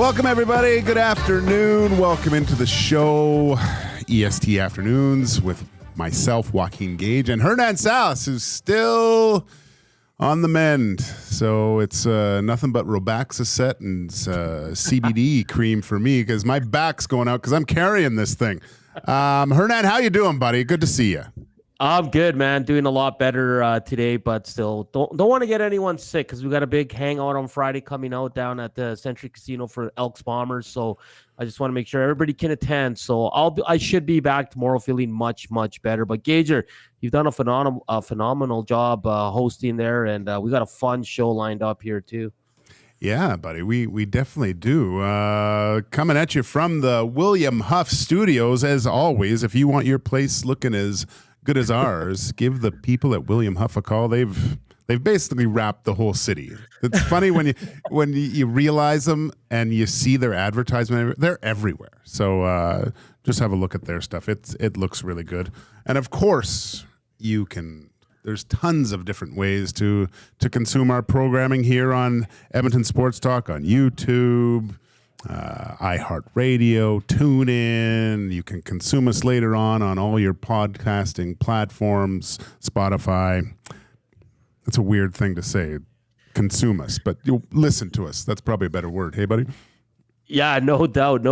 Welcome, everybody. Good afternoon. Welcome into the show, EST Afternoons, with myself, Joaquin, Gage, and Hernan and Salas, who's still on the mend. So it's nothing but Robaxacet and CBD cream for me because my back's going out because I'm carrying this thing. Hernan, how you doing, buddy? Good to see you. I'm good, man. Doing a lot better today, but still don't want to get anyone sick because we got a big hangout on Friday coming out down at the Century Casino for Elks Bombers. So I just want to make sure everybody can attend. So I should be back tomorrow feeling much better. But Gager, you've done a phenomenal job hosting there, and we got a fun show lined up here too. Yeah, buddy, we definitely do. Coming at you from the William Huff Studios, as always. If you want your place looking as good as ours, give the people at William Huff a call. They've basically wrapped the whole city. It's funny when you realize them and you see their advertisement. They're everywhere. So just have a look at their stuff. It looks really good. And of course, there's tons of different ways to consume our programming here on Edmonton Sports Talk on YouTube, iHeartRadio, TuneIn. You can consume us later on all your podcasting platforms, Spotify. That's a weird thing to say, consume us, but you'll listen to us. That's probably a better word. Hey, buddy? Yeah, no doubt.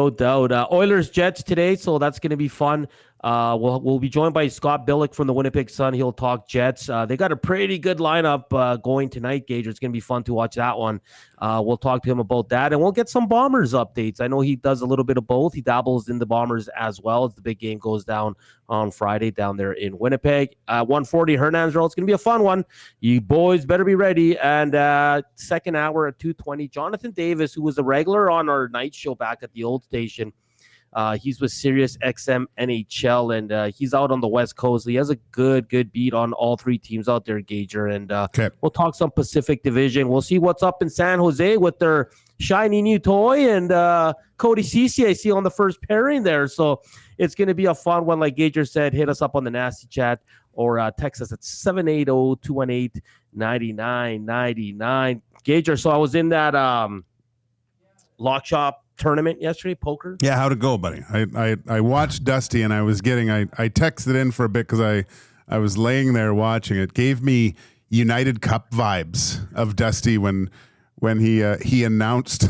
Oilers Jets today, so that's going to be fun. We'll be joined by Scott Billeck from the Winnipeg Sun. He'll talk Jets. They got a pretty good lineup going tonight, Gage. It's going to be fun to watch that one. We'll talk to him about that, and we'll get some Bombers updates. I know he does a little bit of both. He dabbles in the Bombers as well as the big game goes down on Friday down there in Winnipeg. 1:40 Hernan's Roll. It's going to be a fun one. You boys better be ready. And second hour at 2:20, Jonathan Davis, who was a regular on our night show back at the old station, he's with Sirius XM-NHL, and he's out on the West Coast. He has a good beat on all three teams out there, Gager. And we'll talk some Pacific Division. We'll see what's up in San Jose with their shiny new toy and Cody Ceci, I see on the first pairing there. So it's going to be a fun one. Like Gager said, hit us up on the Nasty Chat or text us at 780-218-9999. Gager, so I was in that lock shop tournament yesterday, poker. Yeah, how'd it go, buddy? I watched Dusty, and I texted in for a bit because I was laying there watching it. Gave me United Cup vibes of Dusty when he announced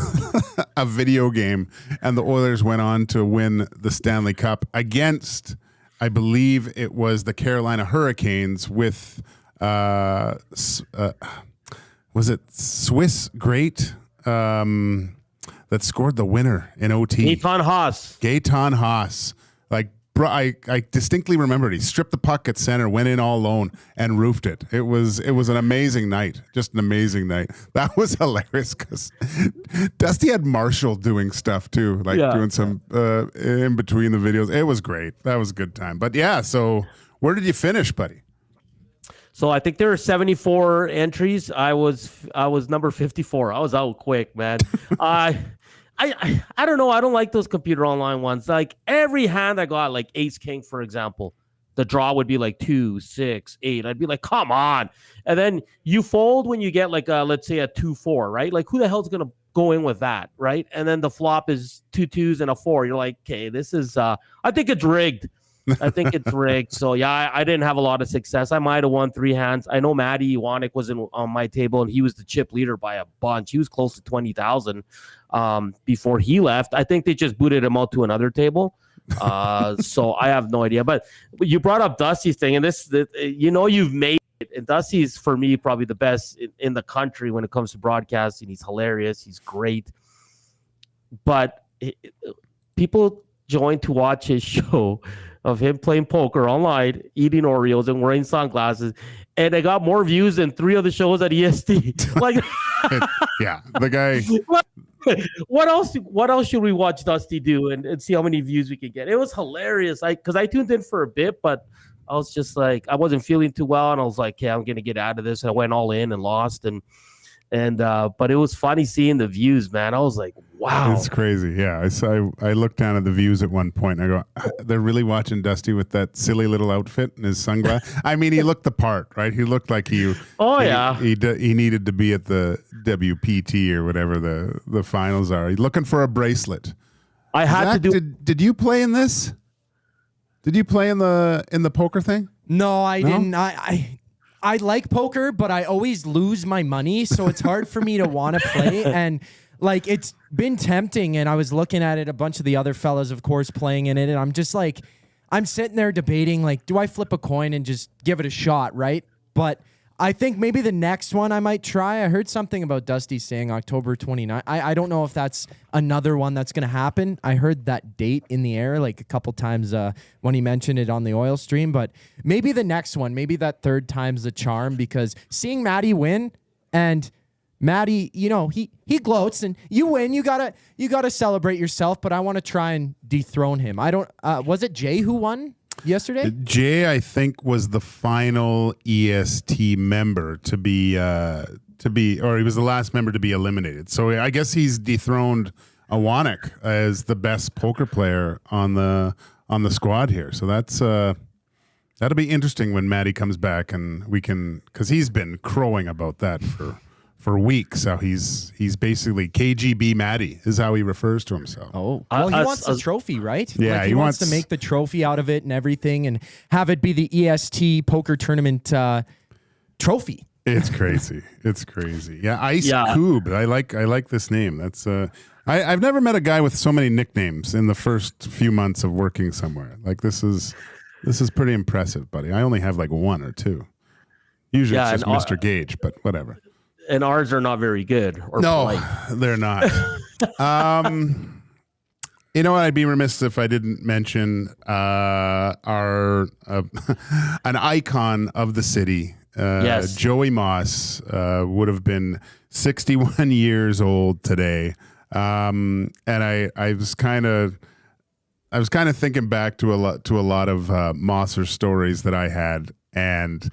a video game and the Oilers went on to win the Stanley Cup against, I believe it was the Carolina Hurricanes with was it Swiss great that scored the winner in OT. Gaetan Haas. Like, bro, I distinctly remember it. He stripped the puck at center, went in all alone, and roofed it. It was an amazing night. Just an amazing night. That was hilarious because Dusty had Marshall doing stuff too, doing some in between the videos. It was great. That was a good time. But yeah, so where did you finish, buddy? So I think there are 74 entries. I was number 54. I was out quick, man. I don't know. I don't like those computer online ones. Like every hand I got, like Ace King, for example, the draw would be like 2, 6, 8. I'd be like, come on. And then you fold when you get like let's say a 2-4, right? Like who the hell's gonna go in with that, right? And then the flop is 2 2s and a 4. You're like, okay, this is I think it's rigged. I think it's rigged. So yeah, I didn't have a lot of success. I might have won 3 hands. I know Matty Iwanek was on my table, and he was the chip leader by a bunch. He was close to 20,000 before he left. I think they just booted him out to another table. So I have no idea. But you brought up Dusty's thing, and you've made it. And Dusty's for me probably the best in the country when it comes to broadcasting. He's hilarious. He's great. But people join to watch his show of him playing poker online, eating Oreos, and wearing sunglasses, and they got more views than 3 other shows at EST. Like, yeah, the guy. What else should we watch Dusty do and see how many views we can get? It was hilarious. Because I tuned in for a bit, but I was just like, I wasn't feeling too well, and I was like, yeah, I'm gonna get out of this. And I went all in and lost, but it was funny seeing the views, man. I was like, wow. It's crazy. Yeah. I looked down at the views at one point and I go, they're really watching Dusty with that silly little outfit and his sunglasses. I mean, he looked the part, right? He looked like he needed to be at the WPT or whatever the finals are. He's looking for a bracelet. I had to do. Did you play in this? Did you play in the poker thing? No, I didn't. I like poker, but I always lose my money, so it's hard for me to want to play. And like, it's been tempting, and I was looking at it, a bunch of the other fellas, of course, playing in it, and I'm just like, I'm sitting there debating, like, do I flip a coin and just give it a shot, right? But I think maybe the next one I might try. I heard something about Dusty saying October 29th. I don't know if that's another one that's going to happen. I heard that date in the air like a couple times when he mentioned it on the oil stream. But maybe the next one, maybe that third time's the charm, because seeing Matty win, and Matty, you know, he gloats, and you win. You gotta celebrate yourself. But I want to try and dethrone him. I don't. Was it Jay who won yesterday? Jay, I think, was the final EST member to be, or he was the last member to be eliminated. So I guess he's dethroned Awanek as the best poker player on the squad here. So that's that'll be interesting when Matty comes back, and we can, because he's been crowing about that for weeks. How he's basically KGB Matty is how he refers to himself. Oh, well, he wants the trophy, right? Yeah, like he wants to make the trophy out of it and everything, and have it be the EST poker tournament trophy. It's crazy. It's crazy. Yeah, Ice Cube. I like this name. That's I've never met a guy with so many nicknames in the first few months of working somewhere. Like, this is pretty impressive, buddy. I only have like one or two. Usually it's just Mr. Gage, but whatever. And ours are not very good. Or no, polite. They're not. You know what? I'd be remiss if I didn't mention our an icon of the city. Yes. Joey Moss would have been 61 years old today, and I was kind of thinking back to a lot of Mosser stories that I had, and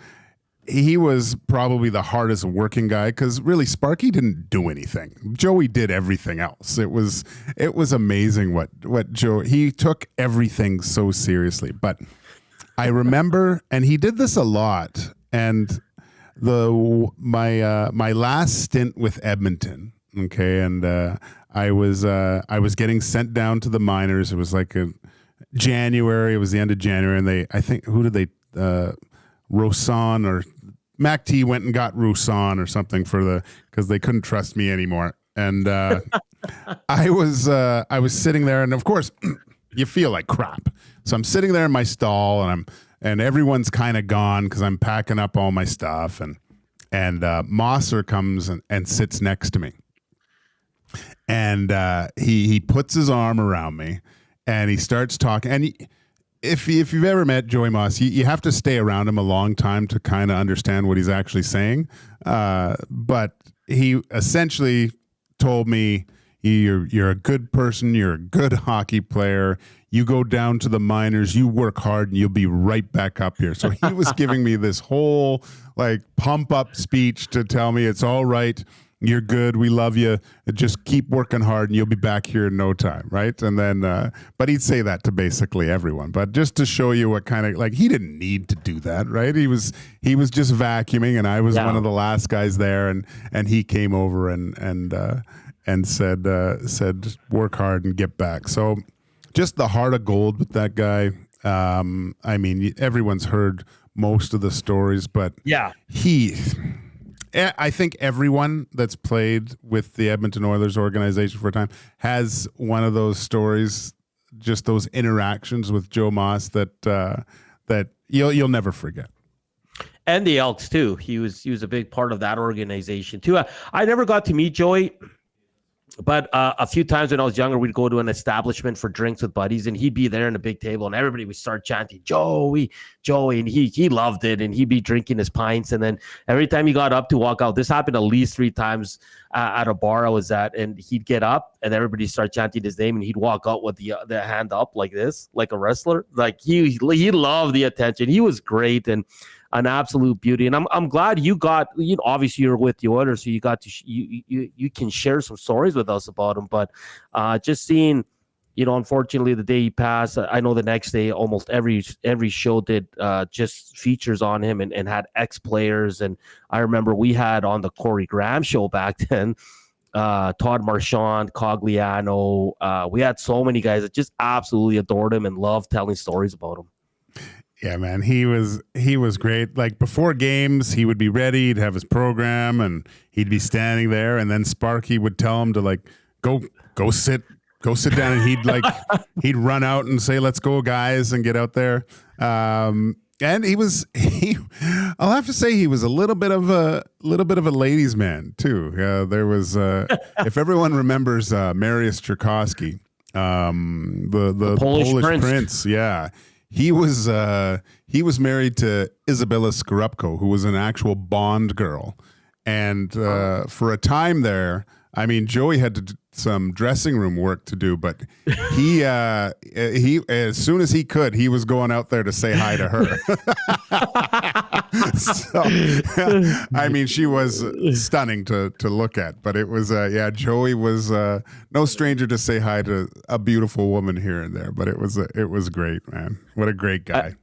he was probably the hardest working guy, because really Sparky didn't do anything. Joey did everything else. It was amazing what Joe, he took everything so seriously. But I remember, and he did this a lot, and my last stint with Edmonton, okay, and I was getting sent down to the minors. It was like January. It was the end of January, and I think who did they Roussan or Mac T went and got Roussan or something because they couldn't trust me anymore. And I was sitting there, and of course you feel like crap. So I'm sitting there in my stall, and everyone's kind of gone because I'm packing up all my stuff, and Mosser comes and sits next to me, and he puts his arm around me, and he starts talking. And if you've ever met Joey Moss, you have to stay around him a long time to kind of understand what he's actually saying. But he essentially told me, you're a good person, you're a good hockey player, you go down to the minors, you work hard, and you'll be right back up here. So he was giving me this whole like pump up speech to tell me it's all right, you're good, we love you, just keep working hard and you'll be back here in no time, right? And then but he'd say that to basically everyone, but just to show you what kind of, like, he didn't need to do that, right? He was just vacuuming, and I was one of the last guys there, and he came over and said work hard and get back. So just the heart of gold with that guy. I mean, everyone's heard most of the stories, but I think everyone that's played with the Edmonton Oilers organization for a time has one of those stories, just those interactions with Joe Moss that you'll never forget. And the Elks too. He was a big part of that organization too. I never got to meet Joey, but a few times when I was younger, we'd go to an establishment for drinks with buddies, and he'd be there in a big table, and everybody would start chanting, Joey, and he loved it, and he'd be drinking his pints, and then every time he got up to walk out, this happened at least 3 times at a bar I was at, and he'd get up, and everybody start chanting his name, and he'd walk out with the hand up like this, like a wrestler. Like he loved the attention. He was great, and an absolute beauty. And I'm glad you got, obviously you're with the Oilers, so you got to you can share some stories with us about him. But just seeing, unfortunately, the day he passed, I know the next day almost every show did just features on him and had ex-players. And I remember we had on the Corey Graham show back then, Todd Marchand, Cogliano. We had so many guys that just absolutely adored him and loved telling stories about him. Yeah, man, he was great. Like before games, he would be ready, he'd have his program, and he'd be standing there, and then Sparky would tell him to like go sit down, and he'd run out and say, "Let's go, guys," and get out there. And I'll have to say he was a little bit of a ladies' man too. There was if everyone remembers Mariusz Czerkowski, the Polish Prince. Yeah. He was married to Izabela Skorupko, who was an actual Bond girl, and for a time there, I mean, Joey had some dressing room work to do, but he as soon as he could, he was going out there to say hi to her. So, I mean, she was stunning to look at, but it was Joey was no stranger to say hi to a beautiful woman here and there, but it was great, man. What a great guy.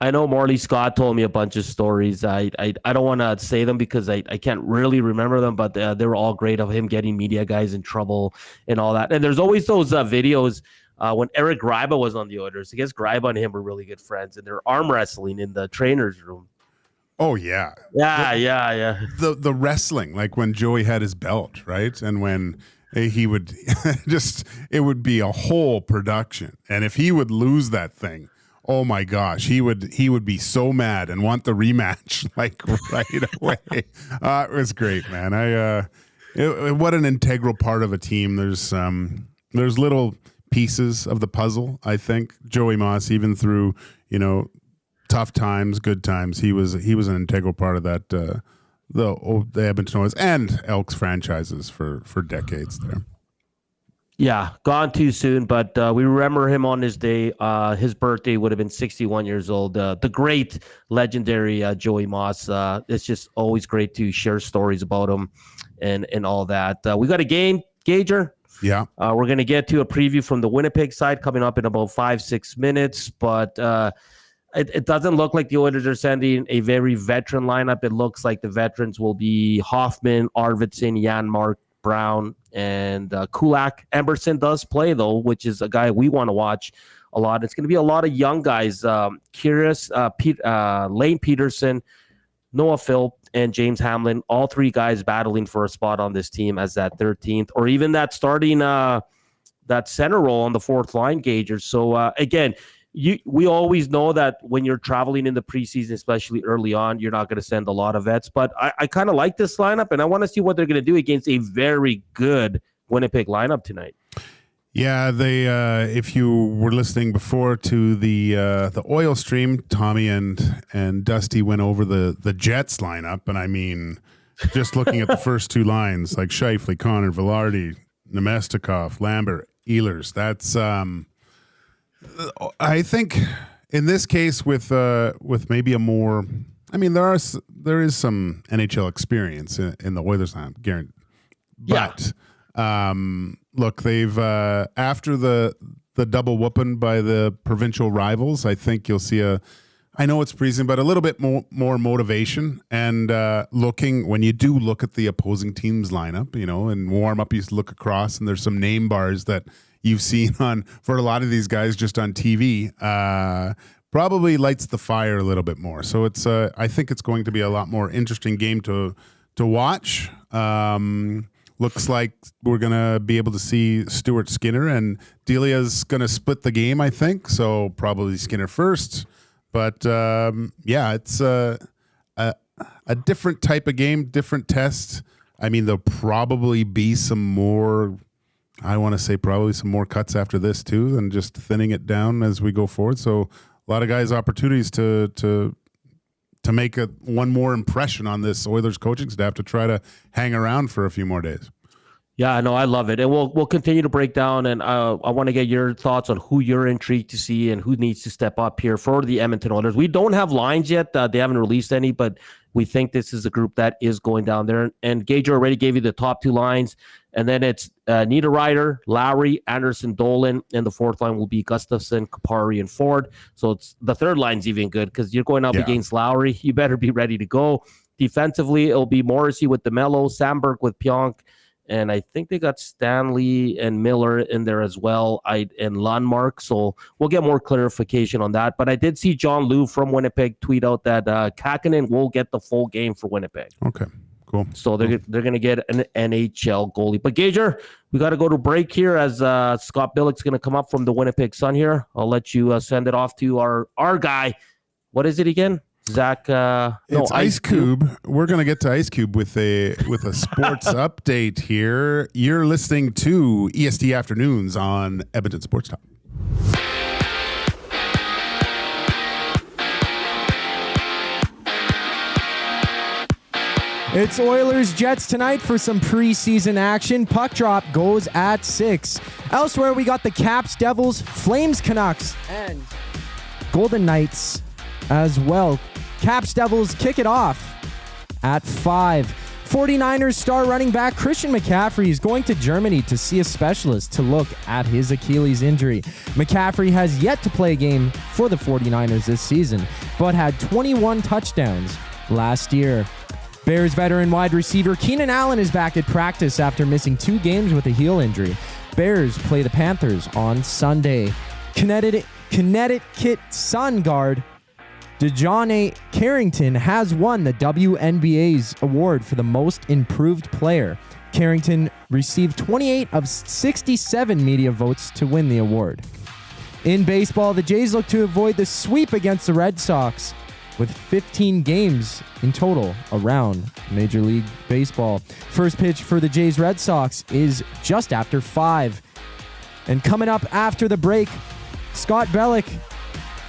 I know Morley Scott told me a bunch of stories. I don't want to say them because I can't really remember them, but they were all great of him getting media guys in trouble and all that. And there's always those videos when Eric Greiba was on the Oilers. I guess Greiba and him were really good friends, and they're arm wrestling in the trainer's room. Oh, yeah. Yeah. The wrestling, like when Joey had his belt, right? And when he would it would be a whole production. And if he would lose that thing, oh my gosh, he would be so mad and want the rematch like right away. It was great, man. What an integral part of a team. There's little pieces of the puzzle. I think Joey Moss, even through tough times, good times, he was an integral part of that the Edmonton Oilers and Elks franchises for decades there. Yeah, gone too soon, but we remember him on his day. His birthday would have been 61 years old. The great, legendary Joey Moss. It's just always great to share stories about him and all that. We got a game, Gager. Yeah. We're going to get to a preview from the Winnipeg side coming up in about 5-6 minutes, but it doesn't look like the Oilers are sending a very veteran lineup. It looks like the veterans will be Hoffman, Arvidsson, Janmark, Brown, and Kulak. Emerson does play, though, which is a guy we want to watch a lot. It's going to be a lot of young guys. Kris, Lane Peterson, Noah Philp, and James Hamlin, all three guys battling for a spot on this team as that 13th or even that starting that center role on the fourth line, Gager. So, again, we always know that when you're traveling in the preseason, especially early on, you're not going to send a lot of vets. But I kind of like this lineup, and I want to see what they're going to do against a very good Winnipeg lineup tonight. Yeah, they. If you were listening before to the Oil stream, Tommy and Dusty went over the Jets lineup, and I mean, just looking at the first two lines, like Scheifele, Connor, Velarde, Nemestikov, Lambert, Ehlers. That's I think in this case with maybe a more. I mean, there is some NHL experience in the Oilers lineup, guaranteed. But look, they've after the double whooping by the provincial rivals, I think you'll see I know it's preseason, but a little bit more motivation and when you do look at the opposing team's lineup, and warm up, you look across and there's some name bars that you've seen for a lot of these guys just on TV. Probably lights the fire a little bit more. So it's I think it's going to be a lot more interesting game to watch. Looks like we're going to be able to see Stuart Skinner, and Delia's going to split the game, I think. So probably Skinner first. But, it's a different type of game, different test. I mean, there'll probably be some more, I want to say probably some more cuts after this too, than just thinning it down as we go forward. So a lot of guys' opportunities to make one more impression on this Oilers coaching staff to try to hang around for a few more days. Yeah, no, I love it. And we'll continue to break down. And I want to get your thoughts on who you're intrigued to see and who needs to step up here for the Edmonton Oilers. We don't have lines yet. They haven't released any, but we think this is a group that is going down there. And Gager already gave you the top 2 lines. And then it's Niederreiter, Lowry, Anderson, Dolan. And the 4th line will be Gustafsson, Kupari, and Ford. So it's the 3rd line's even good because you're going up against Lowry. You better be ready to go. Defensively, it'll be Morrissey with DeMello, Sandberg with Pionk. And I think they got Stanley and Miller in there as well, and Lundmark. So we'll get more clarification on that. But I did see John Liu from Winnipeg tweet out that Kakinen will get the full game for Winnipeg. Okay, cool. So they're going to get an NHL goalie. But Gager, we got to go to break here as Scott Billeck's going to come up from the Winnipeg Sun here. I'll let you send it off to our guy. What is it again? Zach, it's Ice Cube. We're gonna get to Ice Cube with a sports update here. You're listening to EST Afternoons on Edmonton Sports Talk. It's Oilers Jets tonight for some preseason action. Puck drop goes at 6. Elsewhere, we got the Caps, Devils, Flames, Canucks, and Golden Knights as well. Caps, Devils kick it off at 5. 49ers star running back Christian McCaffrey is going to Germany to see a specialist to look at his Achilles injury. McCaffrey has yet to play a game for the 49ers this season, but had 21 touchdowns last year. Bears veteran wide receiver Keenan Allen is back at practice after missing 2 games with a heel injury. Bears play the Panthers on Sunday. Connecticut Sun guard DeJounte Carrington has won the WNBA's award for the most improved player. Carrington received 28 of 67 media votes to win the award. In baseball, the Jays look to avoid the sweep against the Red Sox with 15 games in total around Major League Baseball. First pitch for the Jays Red Sox is just after 5. And coming up after the break, Scott Billeck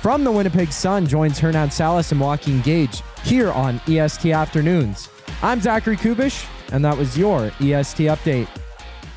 from the Winnipeg Sun joins Hernan Salas and Joaquin Gage here on EST Afternoons. I'm Zachary Kubish, and that was your EST Update.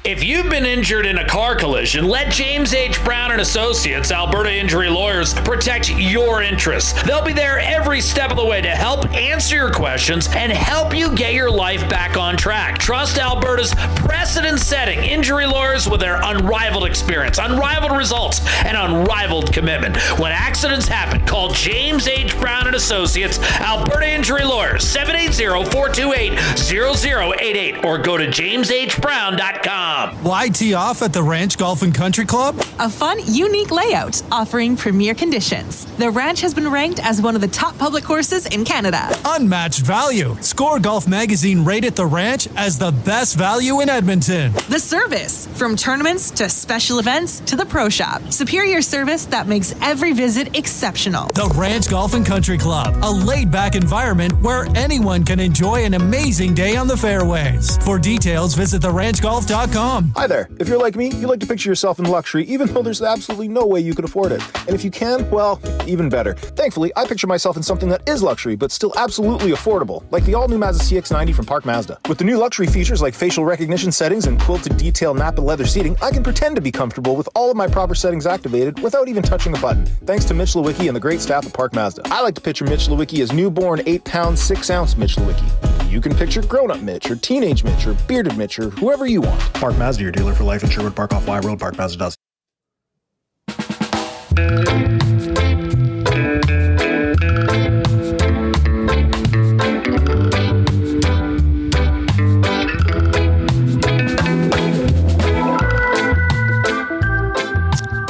If you've been injured in a car collision, let James H. Brown and Associates, Alberta Injury Lawyers, protect your interests. They'll be there every step of the way to help answer your questions and help you get your life back on track. Trust Alberta's precedent-setting injury lawyers with their unrivaled experience, unrivaled results, and unrivaled commitment. When accidents happen, call James H. Brown and Associates, Alberta Injury Lawyers, 780-428-0088, or go to jameshbrown.com. Why tee off at the Ranch Golf and Country Club? A fun, unique layout offering premier conditions. The Ranch has been ranked as one of the top public courses in Canada. Unmatched value. Score Golf Magazine rated the Ranch as the best value in Edmonton. The service, from tournaments to special events to the pro shop. Superior service that makes every visit exceptional. The Ranch Golf and Country Club, a laid-back environment where anyone can enjoy an amazing day on the fairways. For details, visit theranchgolf.com. Hi there. If you're like me, you like to picture yourself in luxury, even though there's absolutely no way you could afford it. And if you can, well, even better. Thankfully, I picture myself in something that is luxury, but still absolutely affordable, like the all-new Mazda CX-90 from Park Mazda. With the new luxury features like facial recognition settings and quilted detail Napa leather seating, I can pretend to be comfortable with all of my proper settings activated without even touching a button, thanks to Mitch Lewicki and the great staff at Park Mazda. I like to picture Mitch Lewicki as newborn 8-pound, 6-ounce Mitch Lewicki. You can picture grown-up Mitch, or teenage Mitch, or bearded Mitch, or whoever you want. Park Mazda, your dealer for life in Sherwood Park off Y Road. Park Mazda does.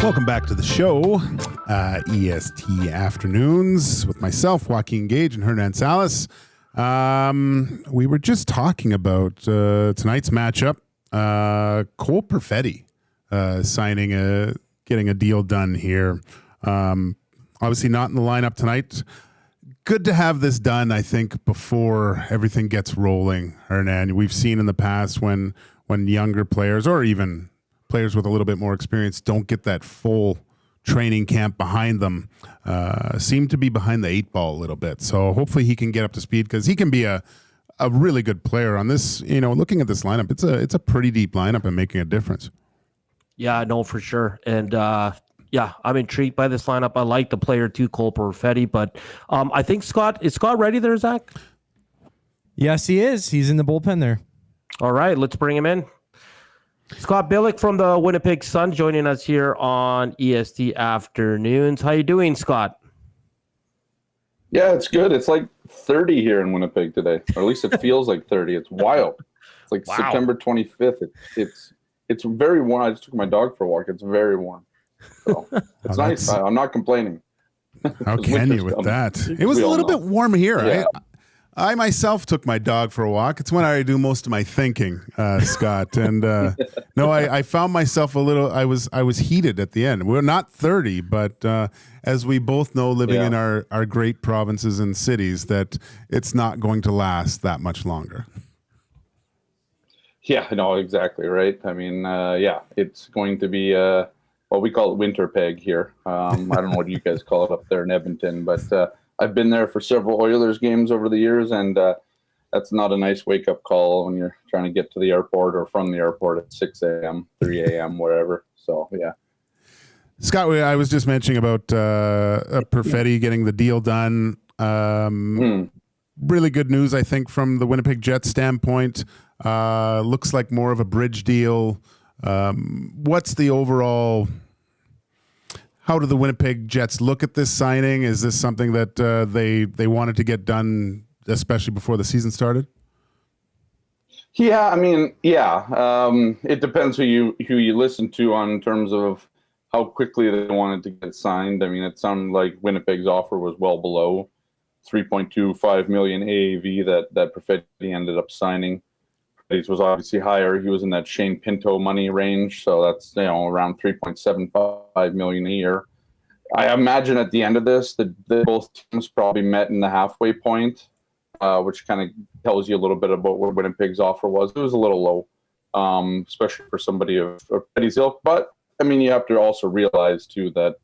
Welcome back to the show, EST Afternoons, with myself, Joaquin Gage, and Hernan Salas. We were just talking about tonight's matchup. Cole Perfetti getting a deal done here. Obviously not in the lineup tonight. Good to have this done, I think, before everything gets rolling, Hernan. We've seen in the past when younger players, or even players with a little bit more experience, don't get that full training camp behind them, seem to be behind the 8 ball a little bit. So hopefully he can get up to speed, because he can be a a really good player on this. Looking at this lineup, it's a pretty deep lineup and making a difference. Yeah, no, for sure. And I'm intrigued by this lineup. I like the player too, Cole Perfetti, but I think is Scott ready there, Zach? Yes, he is. He's in the bullpen there. All right, let's bring him in. Scott Billeck from the Winnipeg Sun joining us here on EST Afternoons. How you doing, Scott? Yeah, it's good. It's like 30 here in Winnipeg today, or at least it feels like 30. It's wild. It's like September 25th. It's very warm. I just took my dog for a walk. It's very warm. So it's nice. I'm not complaining. How can you with that? It was a little bit warm here. Yeah. I myself took my dog for a walk. It's when I do most of my thinking, Scott. And I found myself a little. I was heated at the end. We're not 30, but as we both know, living in our great provinces and cities, that it's not going to last that much longer. Yeah, no, exactly right. I mean, it's going to be we call it winter peg here. I don't know what you guys call it up there in Edmonton, but I've been there for several Oilers games over the years, and that's not a nice wake-up call when you're trying to get to the airport or from the airport at 6 a.m., 3 a.m., whatever. So, yeah. Scott, I was just mentioning about Perfetti getting the deal done. Really good news, I think, from the Winnipeg Jets standpoint. Looks like more of a bridge deal. What's the overall... How do the Winnipeg Jets look at this signing? Is this something that they wanted to get done, especially before the season started? Yeah, I mean, it depends who you listen to in terms of how quickly they wanted to get signed. I mean, it sounded like Winnipeg's offer was well below $3.25 million AAV that Perfetti ended up signing. Perfetti's was obviously higher. He was in that Shane Pinto money range, so that's around $3.75 million a year. I imagine at the end of this, that both teams probably met in the halfway point, which kind of tells you a little bit about what Winnipeg's offer was. It was a little low, especially for somebody of Perfetti's ilk. But I mean, you have to also realize too that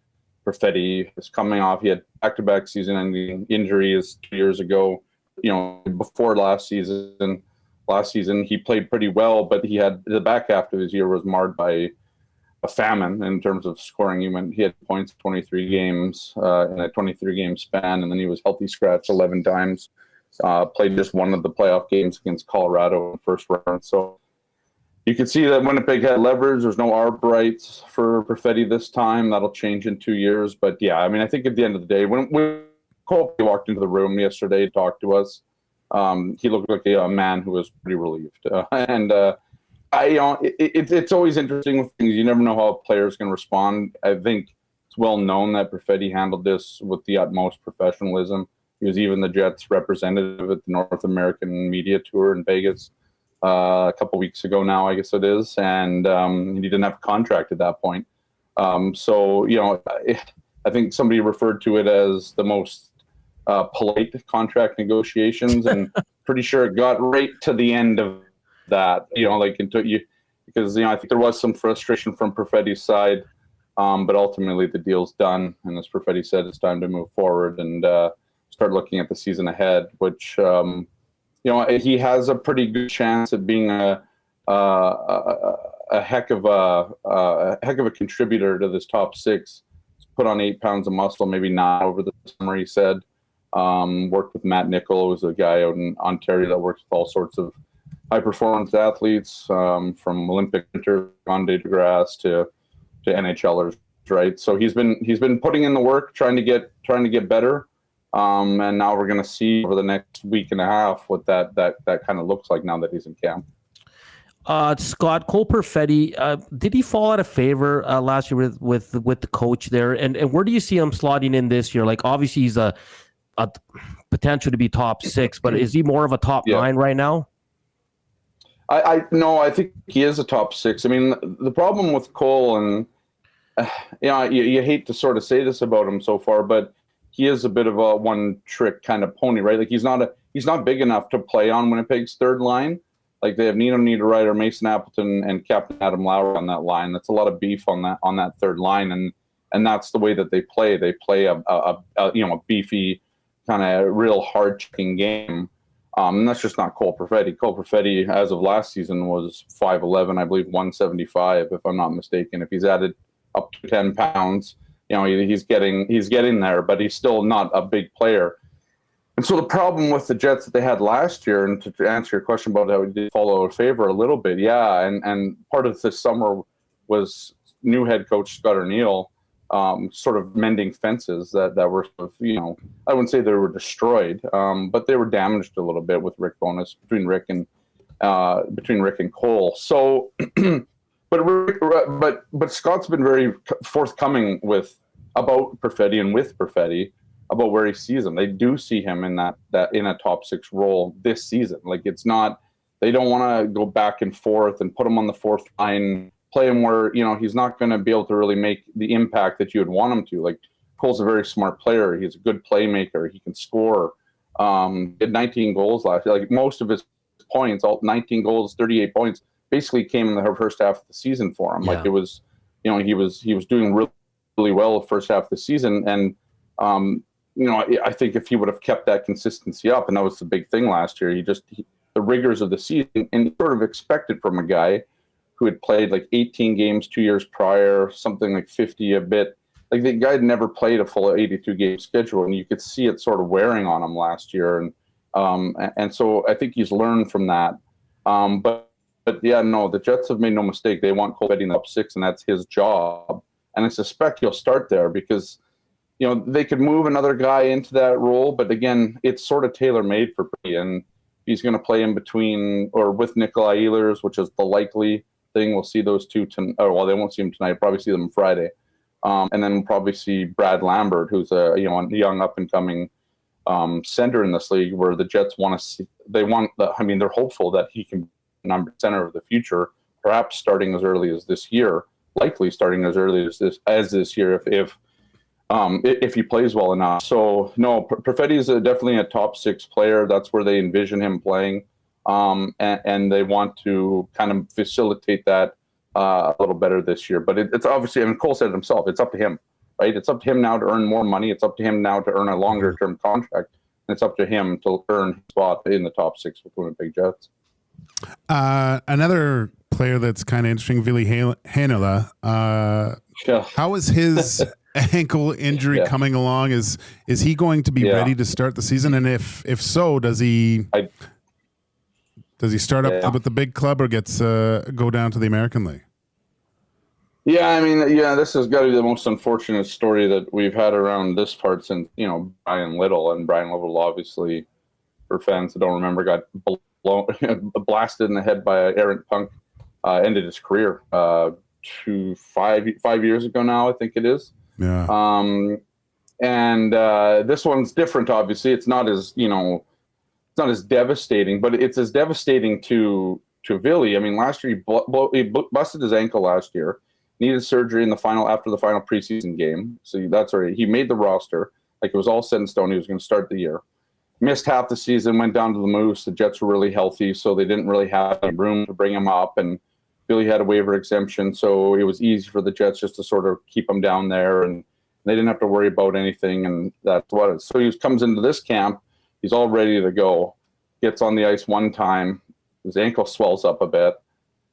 Perfetti is coming off. He had back-to-back season-ending injuries 2 years ago. Before last season. Last season, he played pretty well, but he had the back half of his year was marred by a famine in terms of scoring. He had points 23 games in a 23-game span, and then he was healthy scratch 11 times. Played just one of the playoff games against Colorado in the first round. So you can see that Winnipeg had leverage. There's no ARB rights for Perfetti this time. That'll change in 2 years. But yeah, I mean, I think at the end of the day, when Cole walked into the room yesterday to talk to us, he looked like a man who was pretty relieved. It's always interesting with things. You never know how a player is going to respond. I think it's well known that Perfetti handled this with the utmost professionalism. He was even the Jets representative at the North American Media Tour in Vegas a couple weeks ago now, I guess it is. And he didn't have a contract at that point. I think somebody referred to it as the most polite contract negotiations, and pretty sure it got right to the end of that, because I think there was some frustration from Perfetti's side, but ultimately the deal's done, and as Perfetti said, it's time to move forward and start looking at the season ahead, which he has a pretty good chance at being a heck of a contributor to this top six. He's put on 8 pounds of muscle, maybe not over the summer, he said. Worked with Matt Nichol, who's a guy out in Ontario that works with all sorts of high-performance athletes, from Olympic sprinters, Grande de Grasse to NHLers, right? So he's been putting in the work, trying to get better, and now we're going to see over the next week and a half what that kind of looks like now that he's in camp. Scott, Cole Perfetti, did he fall out of favor last year with the coach there, and where do you see him slotting in this year? Like, obviously he's a potential to be top 6, but is he more of a top 9 right now? I think he is a top 6. I mean, the problem with Cole, and you hate to sort of say this about him so far, but he is a bit of a one-trick kind of pony, right? Like he's not big enough to play on Winnipeg's third line. Like they have Nino Niederreiter, Mason Appleton, and Captain Adam Lowry on that line. That's a lot of beef on that third line, and that's the way that they play. They play a beefy, kind of real hard checking game. And that's just not Cole Perfetti. Cole Perfetti, as of last season, was 5'11", I believe 175, if I'm not mistaken. If he's added up to 10 pounds, he's getting there, but he's still not a big player. And so the problem with the Jets that they had last year, and to answer your question about how we did follow a favor a little bit, and part of this summer was new head coach Scott O'Neill sort of mending fences that were sort of, I wouldn't say they were destroyed, but they were damaged a little bit with Rick Bowness, between Rick and Cole. So, but Scott's been very forthcoming about Perfetti and with Perfetti about where he sees him. They do see him in that in a top 6 role this season. Like, it's not, they don't want to go back and forth and put him on the fourth line, play him where, he's not going to be able to really make the impact that you would want him to. Like, Cole's a very smart player. He's a good playmaker. He can score. He had 19 goals last year. Like, most of his points, all 19 goals, 38 points, basically came in the first half of the season for him. Yeah. Like, it was, he was doing really, really well the first half of the season. And, I think if he would have kept that consistency up, and that was the big thing last year, the rigors of the season, and sort of expected from a guy who had played like 18 games 2 years prior, something like 50 a bit. Like, the guy had never played a full 82-game schedule, and you could see it sort of wearing on him last year. And so I think he's learned from that. But yeah, no, the Jets have made no mistake. They want Cole Perfetti in the top 6, and that's his job. And I suspect he'll start there because, they could move another guy into that role. But again, it's sort of tailor-made for Perfetti. And he's going to play in between or with Nikolai Ehlers, which is the likely thing. We'll see those two they won't see them tonight. Probably see them Friday. And then we'll probably see Brad Lambert, who's a young up-and-coming center in this league, where the Jets want to see. They're hopeful that he can be number center of the future, perhaps starting as early as this year, likely starting as early as this year if he plays well enough. So no, Perfetti is definitely a top 6 player. That's where they envision him playing, and they want to kind of facilitate that a little better this year. But it's obviously, Cole said it himself, it's up to him, right? It's up to him now to earn more money. It's up to him now to earn a longer-term contract. And it's up to him to earn his spot in the top 6 with Winnipeg Jets. Another player that's kind of interesting, Ville Heinola. How is his ankle injury coming along? Is he going to be ready to start the season? And if so, does he start up with the big club or gets go down to the American League? Yeah, this has got to be the most unfortunate story that we've had around this part since, Brian Little. And Brian Little, obviously, for fans that don't remember, got blasted in the head by an errant punk, ended his career 5 years ago now, I think it is. Yeah. And this one's different, obviously. It's not as, it's not as devastating, but it's as devastating to Ville. Last year he busted his ankle last year. Needed surgery after the final preseason game. So that's right. He made the roster. Like, it was all set in stone. He was going to start the year. Missed half the season, went down to the Moose. The Jets were really healthy, so they didn't really have any room to bring him up. And Ville had a waiver exemption, so it was easy for the Jets just to sort of keep him down there, and they didn't have to worry about anything. And that's what it is. So he comes into this camp. He's all ready to go. Gets on the ice one time. His ankle swells up a bit.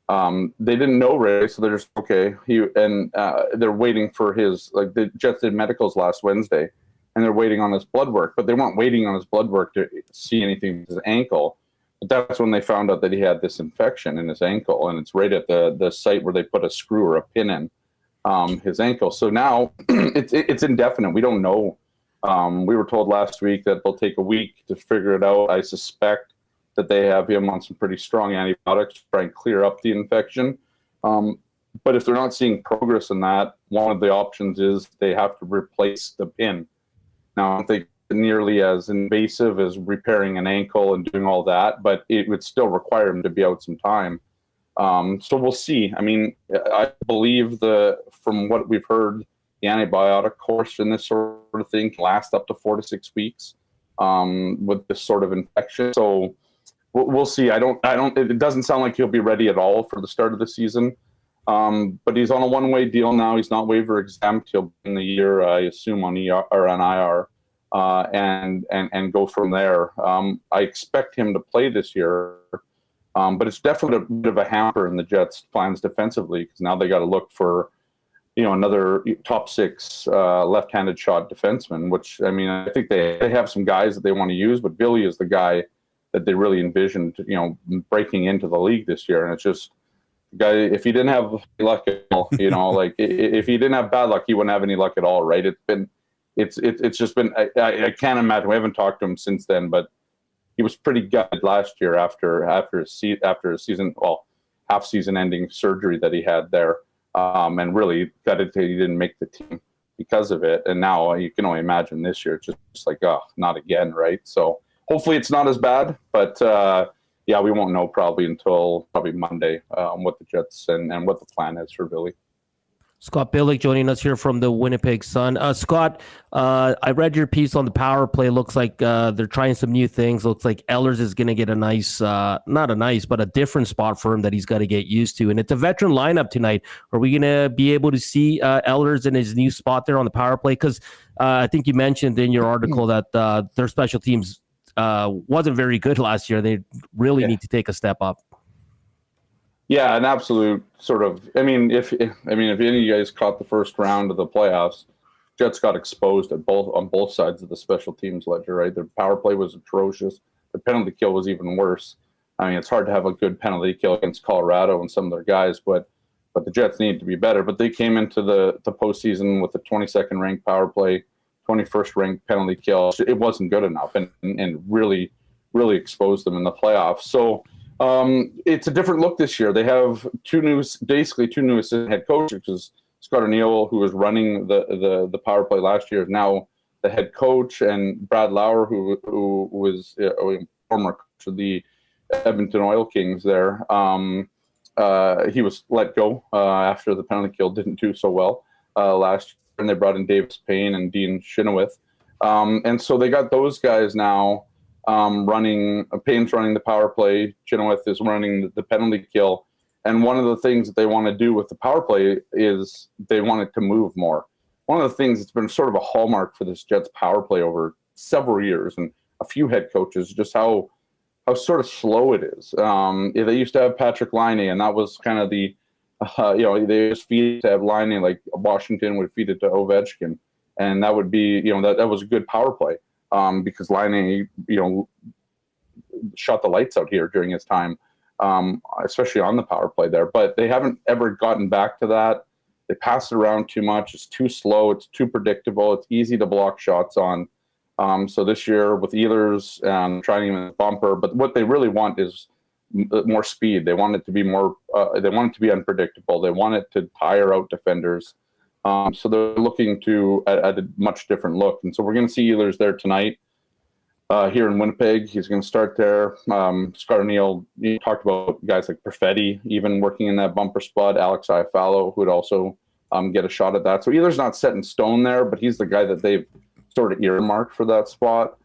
They didn't know Ray, so they're just okay. They're waiting for the Jets did medicals last Wednesday, and they're waiting on his blood work, but they weren't waiting on his blood work to see anything with his ankle. But that's when they found out that he had this infection in his ankle, and it's right at the site where they put a screw or a pin in his ankle. So now it's indefinite. We don't know. We were told last week that they'll take a week to figure it out. I suspect that they have him on some pretty strong antibiotics to try and clear up the infection. But if they're not seeing progress in that, one of the options is they have to replace the pin. Now, I don't think nearly as invasive as repairing an ankle and doing all that, but it would still require him to be out some time. So we'll see. I believe from what we've heard, the antibiotic course in this sort of thing can last up to 4 to 6 weeks with this sort of infection. So we'll see. It doesn't sound like he'll be ready at all for the start of the season. But he's on a one-way deal now. He's not waiver exempt. He'll be in the year, I assume, on IR. and go from there. I expect him to play this year, but it's definitely a bit of a hamper in the Jets' plans defensively, because now they got to look for another top 6 left-handed shot defenseman, which, I mean, I think they have some guys that they want to use, but Billy is the guy that they really envisioned, breaking into the league this year. And it's just, guy, if he didn't have luck at all, like if he didn't have bad luck, he wouldn't have any luck at all, right? It's just been, I can't imagine. We haven't talked to him since then, but he was pretty gutted last year after his season, well, half-season ending surgery that he had there. And really gutted that he didn't make the team because of it. And now you can only imagine this year, it's just like, oh, not again, right? So hopefully it's not as bad, but yeah, we won't know until Monday what the Jets and what the plan is for Billy. Scott Billeck joining us here from the Winnipeg Sun. Scott, I read your piece on the power play. Looks like they're trying some new things. Looks like Ehlers is going to get but a different spot for him that he's got to get used to. And it's a veteran lineup tonight. Are we going to be able to see Ehlers in his new spot there on the power play? Because I think you mentioned in your article that their special teams wasn't very good last year. They really need to take a step up. Yeah, an absolute sort of. I mean, if any of you guys caught the first round of the playoffs, Jets got exposed on both sides of the special teams ledger. Right, their power play was atrocious. The penalty kill was even worse. I mean, it's hard to have a good penalty kill against Colorado and some of their guys, but the Jets need to be better. But they came into the postseason with a 22nd ranked power play, 21st ranked penalty kill. It wasn't good enough, and really exposed them in the playoffs. So. It's a different look this year. They have two new assistant head coaches, because Scott O'Neill, who was running the power play last year, is now the head coach, and Brad Lauer, who was a former coach of the Edmonton Oil Kings there. He was let go after the penalty kill didn't do so well last year, and they brought in Davis Payne and Dean Chenoweth. And so they got those guys now. Payne's running the power play, Chenoweth is running the penalty kill. And one of the things that they want to do with the power play is they want it to move more. One of the things that's been sort of a hallmark for this Jets power play over several years and a few head coaches, just how sort of slow it is. They used to have Patrick Laine, and that was kind of the, they just feed it to have Laine, like Washington would feed it to Ovechkin. And that would be, that was a good power play. Because Laine, shot the lights out here during his time, especially on the power play there. But they haven't ever gotten back to that. They pass it around too much. It's too slow. It's too predictable. It's easy to block shots on. So this year with Ehlers, trying him in the bumper. But what they really want is more speed. They want it to be more. They want it to be unpredictable. They want it to tire out defenders. So they're looking at a much different look. And so we're going to see Ehlers there tonight here in Winnipeg. He's going to start there. Scott O'Neill, you talked about guys like Perfetti even working in that bumper spot. Alex Iafallo, who would also get a shot at that. So Ehlers not set in stone there, but he's the guy that they've sort of earmarked for that spot.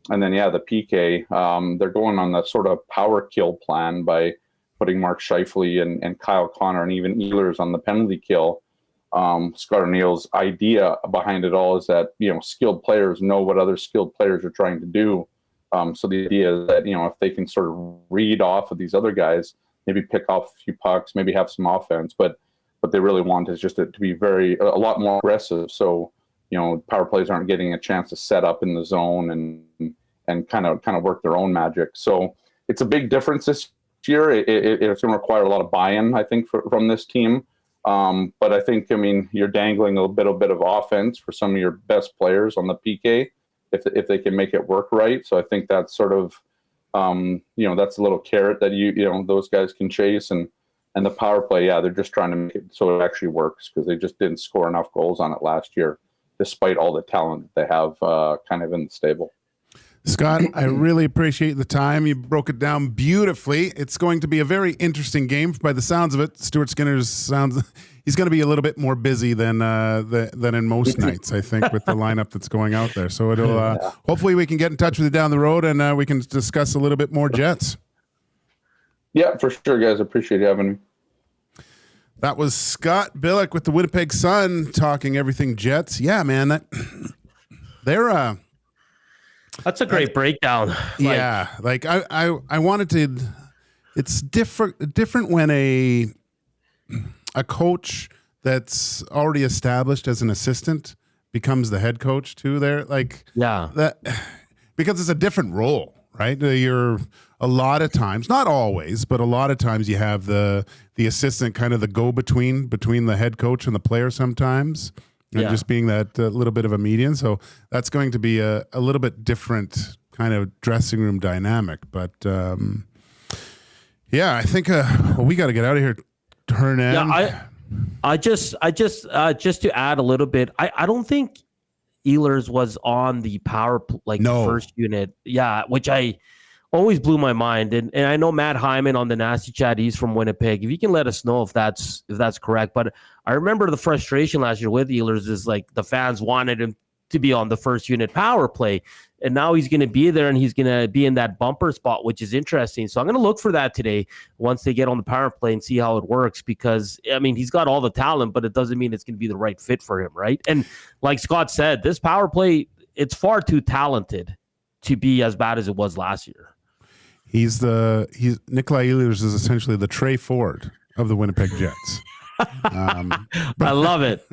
And then, the PK, they're going on the sort of power kill plan by putting Mark Scheifele and Kyle Connor and even Ehlers on the penalty kill. Scott O'Neill's idea behind it all is that, skilled players know what other skilled players are trying to do. So the idea is that, if they can sort of read off of these other guys, maybe pick off a few pucks, maybe have some offense, but what they really want is just to be a lot more aggressive. So, power plays aren't getting a chance to set up in the zone and kind of work their own magic. So it's a big difference this year. It's going to require a lot of buy-in, I think, from this team. But I think, you're dangling a bit of offense for some of your best players on the PK if they can make it work right. So I think that's sort of, that's a little carrot that those guys can chase. And the power play, they're just trying to make it so it actually works, because they just didn't score enough goals on it last year, despite all the talent that they have kind of in the stable. Scott, I really appreciate the time. You broke it down beautifully. It's going to be a very interesting game by the sounds of it. Stuart Skinner's he's going to be a little bit more busy than in most nights, I think, with the lineup that's going out there. So it'll hopefully we can get in touch with you down the road and we can discuss a little bit more Jets. Yeah, for sure, guys. Appreciate you having me. That was Scott Billeck with the Winnipeg Sun talking everything Jets. Yeah, man, That's a great breakdown. Yeah, like I wanted to. It's different when a coach that's already established as an assistant becomes the head coach too. There, that because it's a different role, right? You're a lot of times, not always, but a lot of times you have the assistant kind of the go between the head coach and the player sometimes. And just being that little bit of a median. So that's going to be a little bit different kind of dressing room dynamic. But I think we got to get out of here, Hernan. Yeah, I just to add a little bit, I don't think Ehlers was on the first unit. Yeah, which I always blew my mind. And I know Matt Hyman on the Nasty Chat, he's from Winnipeg. If you can let us know if that's correct. But I remember the frustration last year with Ehlers is like the fans wanted him to be on the first unit power play. And now he's going to be there and he's going to be in that bumper spot, which is interesting. So I'm going to look for that today once they get on the power play and see how it works, because, I mean, he's got all the talent, but it doesn't mean it's going to be the right fit for him, right? And like Scott said, this power play, it's far too talented to be as bad as it was last year. Nikolai Ehlers is essentially the Trey Ford of the Winnipeg Jets. I love it.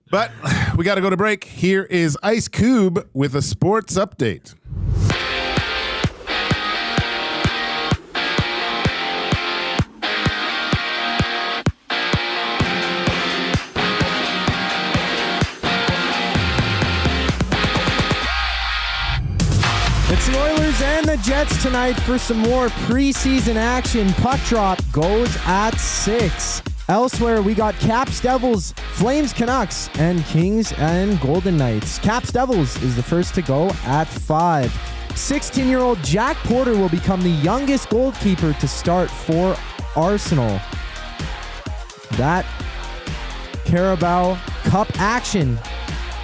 But we got to go to break. Here is Ice Cube with a sports update. It's the Oilers and the Jets tonight for some more preseason action. Puck drop goes at 6. Elsewhere, we got Caps Devils, Flames Canucks, and Kings and Golden Knights. Caps Devils is the first to go at 5. 16-year-old Jack Porter will become the youngest goalkeeper to start for Arsenal. That Carabao Cup action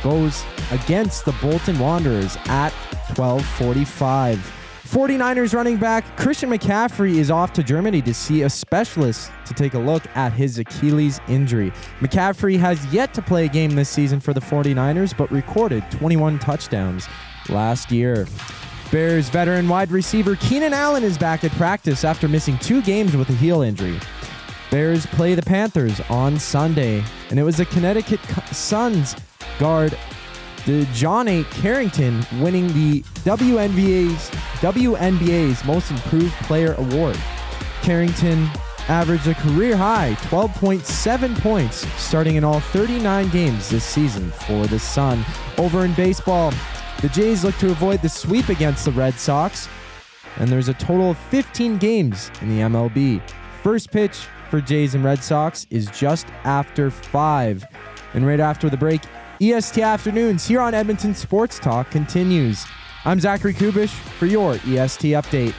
goes against the Bolton Wanderers at 12:45. 49ers running back Christian McCaffrey is off to Germany to see a specialist to take a look at his Achilles injury. McCaffrey has yet to play a game this season for the 49ers, but recorded 21 touchdowns last year. Bears veteran wide receiver Keenan Allen is back at practice after missing 2 games with a heel injury. Bears play the Panthers on Sunday, and it was the Connecticut Suns guard DeJounte Carrington winning the WNBA's Most Improved Player Award. Carrington averaged a career-high 12.7 points, starting in all 39 games this season for the Sun. Over in baseball, the Jays look to avoid the sweep against the Red Sox, and there's a total of 15 games in the MLB. First pitch for Jays and Red Sox is just after 5. And right after the break, EST Afternoons here on Edmonton Sports Talk continues. I'm Zachary Kubish for your EST Update.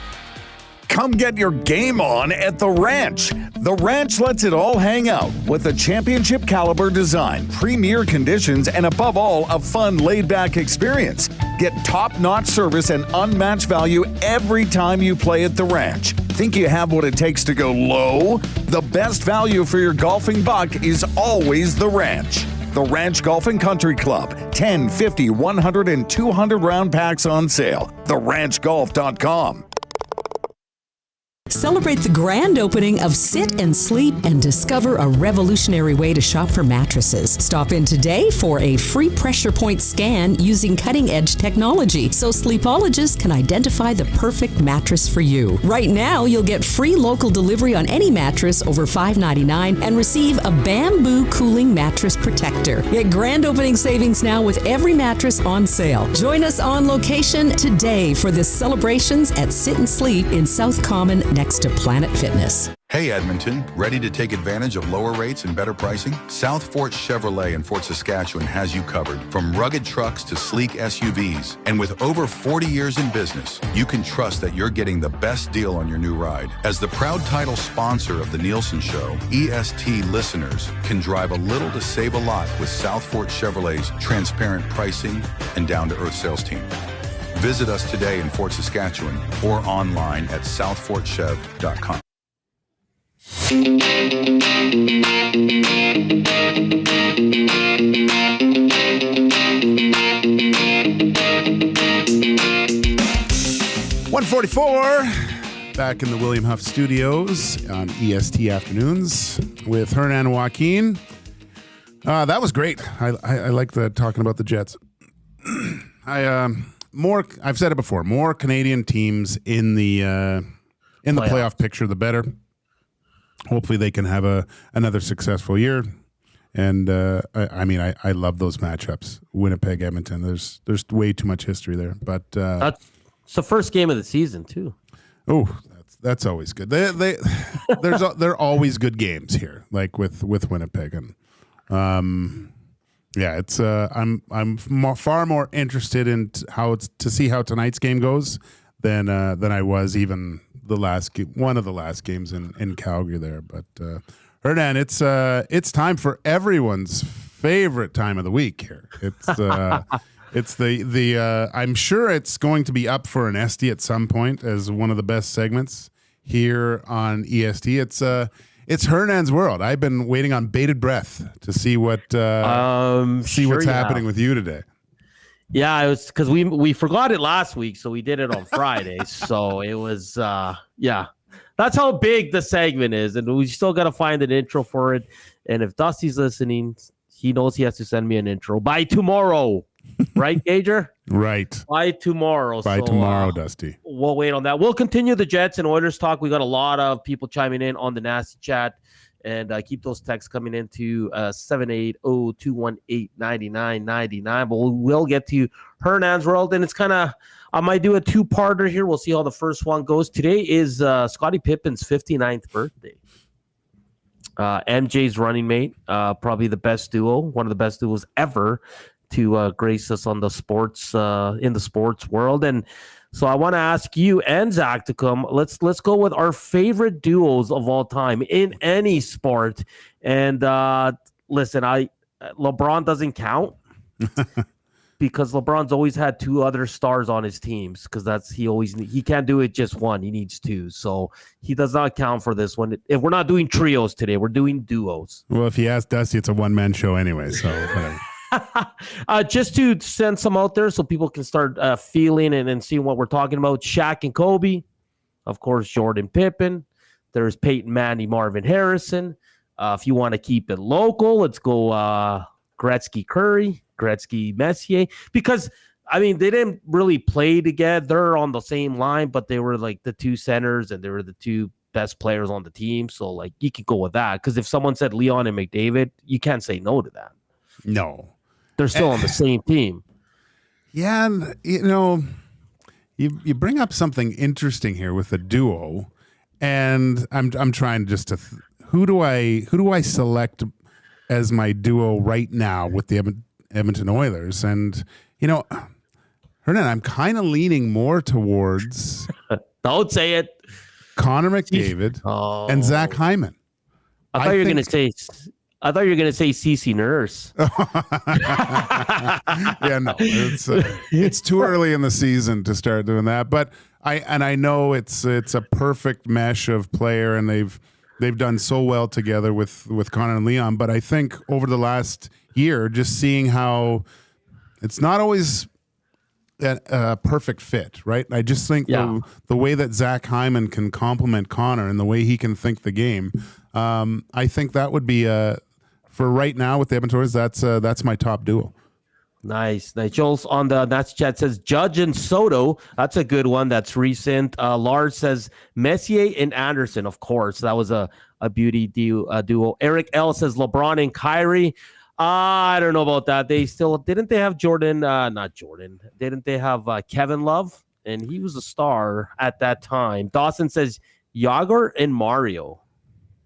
Come get your game on at The Ranch. The Ranch lets it all hang out with a championship caliber design, premier conditions, and above all, a fun laid-back experience. Get top-notch service and unmatched value every time you play at The Ranch. Think you have what it takes to go low? The best value for your golfing buck is always The Ranch. The Ranch Golf and Country Club. 10, 50, 100, and 200 round packs on sale. TheRanchGolf.com. Celebrate the grand opening of Sit and Sleep and discover a revolutionary way to shop for mattresses. Stop in today for a free pressure point scan using cutting-edge technology so sleepologists can identify the perfect mattress for you. Right now, you'll get free local delivery on any mattress over $5.99 and receive a bamboo cooling mattress protector. Get grand opening savings now with every mattress on sale. Join us on location today for the celebrations at Sit and Sleep in South Common next to Planet Fitness. Hey Edmonton, ready to take advantage of lower rates and better pricing? South Fort Chevrolet in Fort Saskatchewan has you covered. From rugged trucks to sleek SUVs. And with over 40 years in business, you can trust that you're getting the best deal on your new ride. As the proud title sponsor of the Nielsen Show, EST listeners can drive a little to save a lot with South Fort Chevrolet's transparent pricing and down-to-earth sales team. Visit us today in Fort Saskatchewan or online at southfortchev.com. 144, back in the William Huff Studios on EST Afternoons with Hernan and Joaquin. That was great. I like talking about the Jets. I've said it before. More Canadian teams in the playoff picture, the better. Hopefully, they can have another successful year. And I love those matchups. Winnipeg, Edmonton. There's way too much history there. But it's the first game of the season too. Oh, that's always good. They're always good games here, like with Winnipeg, and it's I'm far more interested in to see how tonight's game goes than I was even one of the last games in Calgary there. But Hernan, it's time for everyone's favorite time of the week here. It's the I'm sure it's going to be up for an EST at some point as one of the best segments here on EST. It's Hernan's World. I've been waiting on bated breath to see what's happening with you today. Yeah, it was because we forgot it last week, so we did it on Friday. So it was that's how big the segment is, and we still got to find an intro for it. And if Dusty's listening, he knows he has to send me an intro by tomorrow. Right, Gager? Right. By tomorrow. By tomorrow, Dusty. We'll wait on that. We'll continue the Jets and Oilers talk. We got a lot of people chiming in on the nasty chat, and keep those texts coming into 780-218-9999. But we'll get to Hernan's World, and it's kind of I might do a two-parter here. We'll see how the first one goes. Today is Scottie Pippen's 59th birthday. MJ's running mate, probably the best duo, one of the best duos ever to grace us on the sports in the sports world. And so I want to ask you and Zach to come. Let's go with our favorite duos of all time in any sport. And listen, LeBron doesn't count because LeBron's always had two other stars on his teams because he can't do it just one. He needs two. So he does not count for this one. If we're not doing trios today, we're doing duos. Well, if you ask Dusty, it's a one-man show anyway. So whatever. Just to send some out there so people can start feeling and seeing what we're talking about. Shaq and Kobe, of course, Jordan Pippen. There's Peyton Manning, Marvin Harrison. If you want to keep it local, let's go Gretzky Curry, Gretzky Messier. Because, I mean, they didn't really play together on the same line, but they were like the two centers and they were the two best players on the team. So, like, you could go with that. Because if someone said Leon and McDavid, you can't say no to that. No. They're still on the same team. Yeah, and you bring up something interesting here with the duo, and I'm trying just to who do I select as my duo right now with the Edmonton Oilers? And Hernan, I'm kind of leaning more towards don't say it, Connor McDavid and Zach Hyman. I thought you were going to say CeCe Nurse. Yeah, no, it's too early in the season to start doing that. But I know it's a perfect mesh of player, and they've done so well together with Connor and Leon. But I think over the last year, just seeing how it's not always a perfect fit, right? I just think the way that Zach Hyman can complement Connor and the way he can think the game, I think that would be for right now with the Edmonton Oilers, that's my top duo. Nice. Joel's on the Nats chat says Judge and Soto. That's a good one. That's recent. Lars says Messier and Anderson. Of course, that was a beauty duo. Eric L says LeBron and Kyrie. I don't know about that. They still didn't they have Jordan? Not Jordan. Didn't they have Kevin Love? And he was a star at that time. Dawson says Yager and Mario.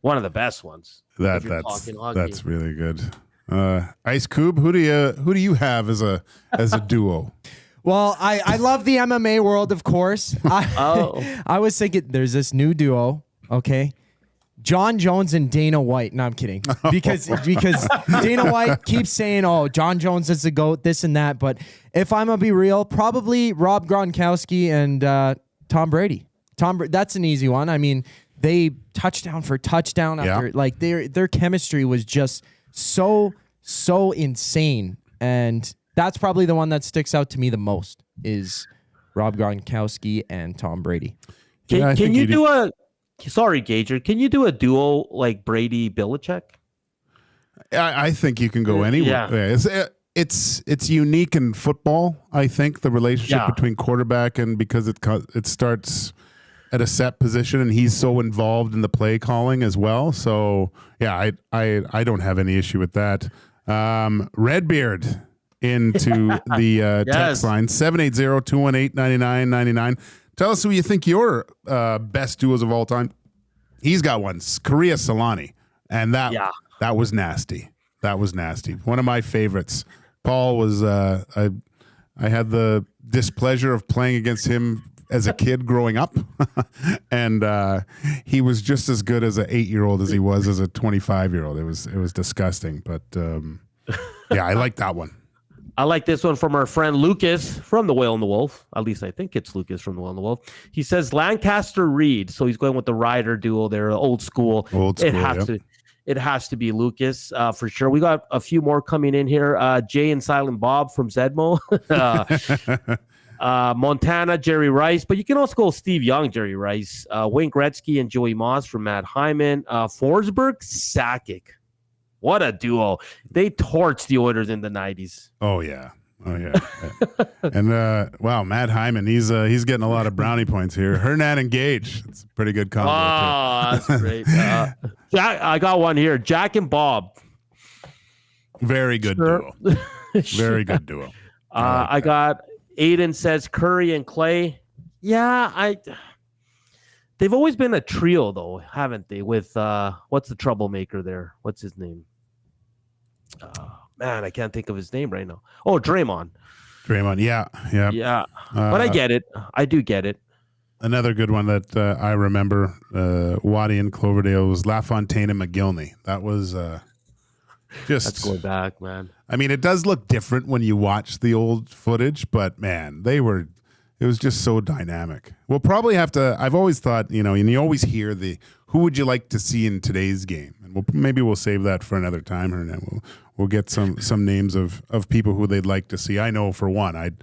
One of the best ones. That's really good. Ice Cube, who do you have as a duo? Well, I love the MMA world, of course. I was thinking there's this new duo, okay? John Jones and Dana White. No, I'm kidding. Because Dana White keeps saying, oh, John Jones is the GOAT, this and that. But if I'm going to be real, probably Rob Gronkowski and Tom Brady. That's an easy one. I mean, they touchdown for touchdown after like their chemistry was just so insane, and that's probably the one that sticks out to me the most is Rob Gronkowski and Tom Brady. Can you do a? Sorry, Gager. Can you do a duo like Brady Belichick? I think you can go anywhere. Yeah. It's unique in football. I think the relationship between quarterback and because it starts at a set position and he's so involved in the play calling as well. So yeah, I don't have any issue with that. Redbeard into the text line 780-218-9999. Tell us who you think your best duos of all time. He's got one, Korea Solani, and that was nasty. That was nasty. One of my favorites. Paul was I had the displeasure of playing against him as a kid growing up, and he was just as good as an 8-year-old as he was as a 25-year-old. It was disgusting, but yeah, I like that one. I like this one from our friend Lucas from The Whale and the Wolf. At least I think it's Lucas from The Whale and the Wolf. He says Lancaster Reed. So he's going with the Ryder duo. They're old school. It has to be Lucas for sure. We got a few more coming in here. Jay and Silent Bob from Zedmo. Montana, Jerry Rice. But you can also go Steve Young, Jerry Rice. Wayne Gretzky and Joey Moss from Matt Hyman. Forsberg, Sakic. What a duo. They torched the Oilers in the 90s. Oh, yeah. And, wow, Matt Hyman, he's getting a lot of brownie points here. Hernan and Gage. It's a pretty good combo. Oh, that's great. Jack, I got one here. Jack and Bob. Very good duo. Very good duo. I got Aiden says Curry and Clay. Yeah, they've always been a trio, though, haven't they? With what's the troublemaker there? What's his name? Man, I can't think of his name right now. Oh, Draymond. Yeah. But I get it. I do get it. Another good one that I remember, Waddy and Cloverdale, was LaFontaine and McGillney. That was just... That's going back, man. I mean, it does look different when you watch the old footage, but man, it was just so dynamic. We'll probably have to, I've always thought, and you always hear who would you like to see in today's game? And maybe we'll save that for another time, Hernan. We'll get some names of people who they'd like to see. I know for one,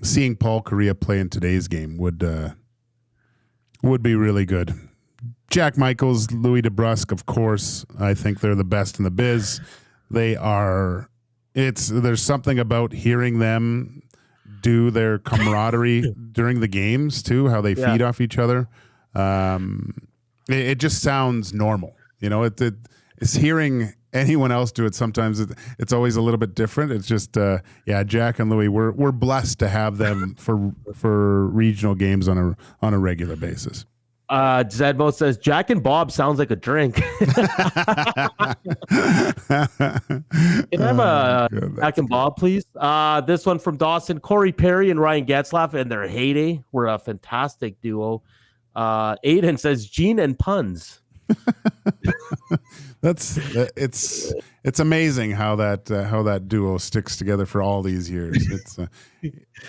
seeing Paul Kariya play in today's game would be really good. Jack Michaels, Louis DeBrusque, of course. I think they're the best in the biz. They are. There's something about hearing them do their camaraderie during the games too. How they feed off each other. It just sounds normal. It's hearing anyone else do it. Sometimes it's always a little bit different. It's just Jack and Louis. We're blessed to have them for regional games on a regular basis. Zedmo says Jack and Bob sounds like a drink. Can I have a Jack and Bob, please? This one from Dawson, Corey Perry and Ryan Getzlaff and their heyday were a fantastic duo. Aiden says Gene and Puns. It's amazing how that duo sticks together for all these years. It's and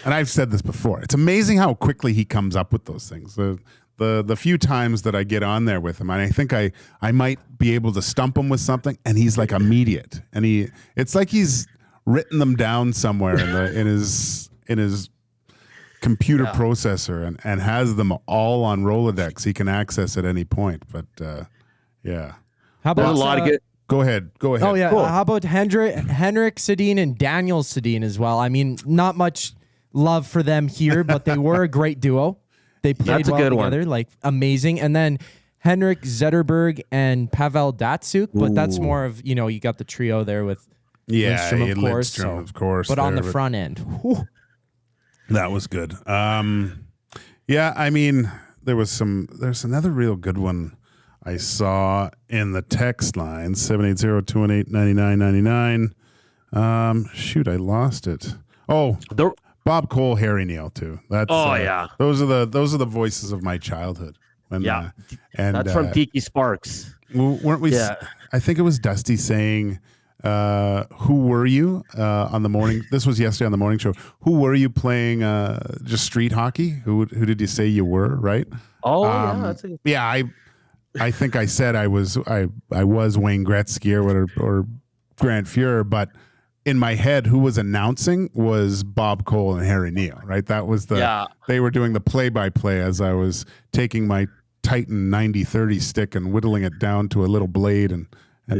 I've said this before. It's amazing how quickly he comes up with those things. The few times that I get on there with him, and I think I might be able to stump him with something, and he's like immediate, and it's like he's written them down somewhere in his computer processor and has them all on Rolodex. He can access at any point. But how about a lot of good. Go ahead. Oh yeah. Cool. How about Henrik Sedin and Daniel Sedin as well? I mean, not much love for them here, but they were a great duo. They played well together, like amazing. And then Henrik Zetterberg and Pavel Datsuk, but that's more of, you got the trio there with Lindstrom, of course. But on the front end. Whew. That was good. I mean, there's another real good one I saw in the text line, 780-218-9999. Shoot, I lost it. Oh, Bob Cole, Harry Neal too. Those are the voices of my childhood. And that's from Tiki Sparks. Weren't we? Yeah. I think it was Dusty saying, who were you on the morning? This was yesterday on the morning show. Who were you playing just street hockey? Who did you say you were? Right? Oh, I think I said I was Wayne Gretzky or Grant Fuhrer, but in my head, who was announcing was Bob Cole and Harry Neal, right? That was they were doing the play-by-play as I was taking my Titan 90-30 stick and whittling it down to a little blade and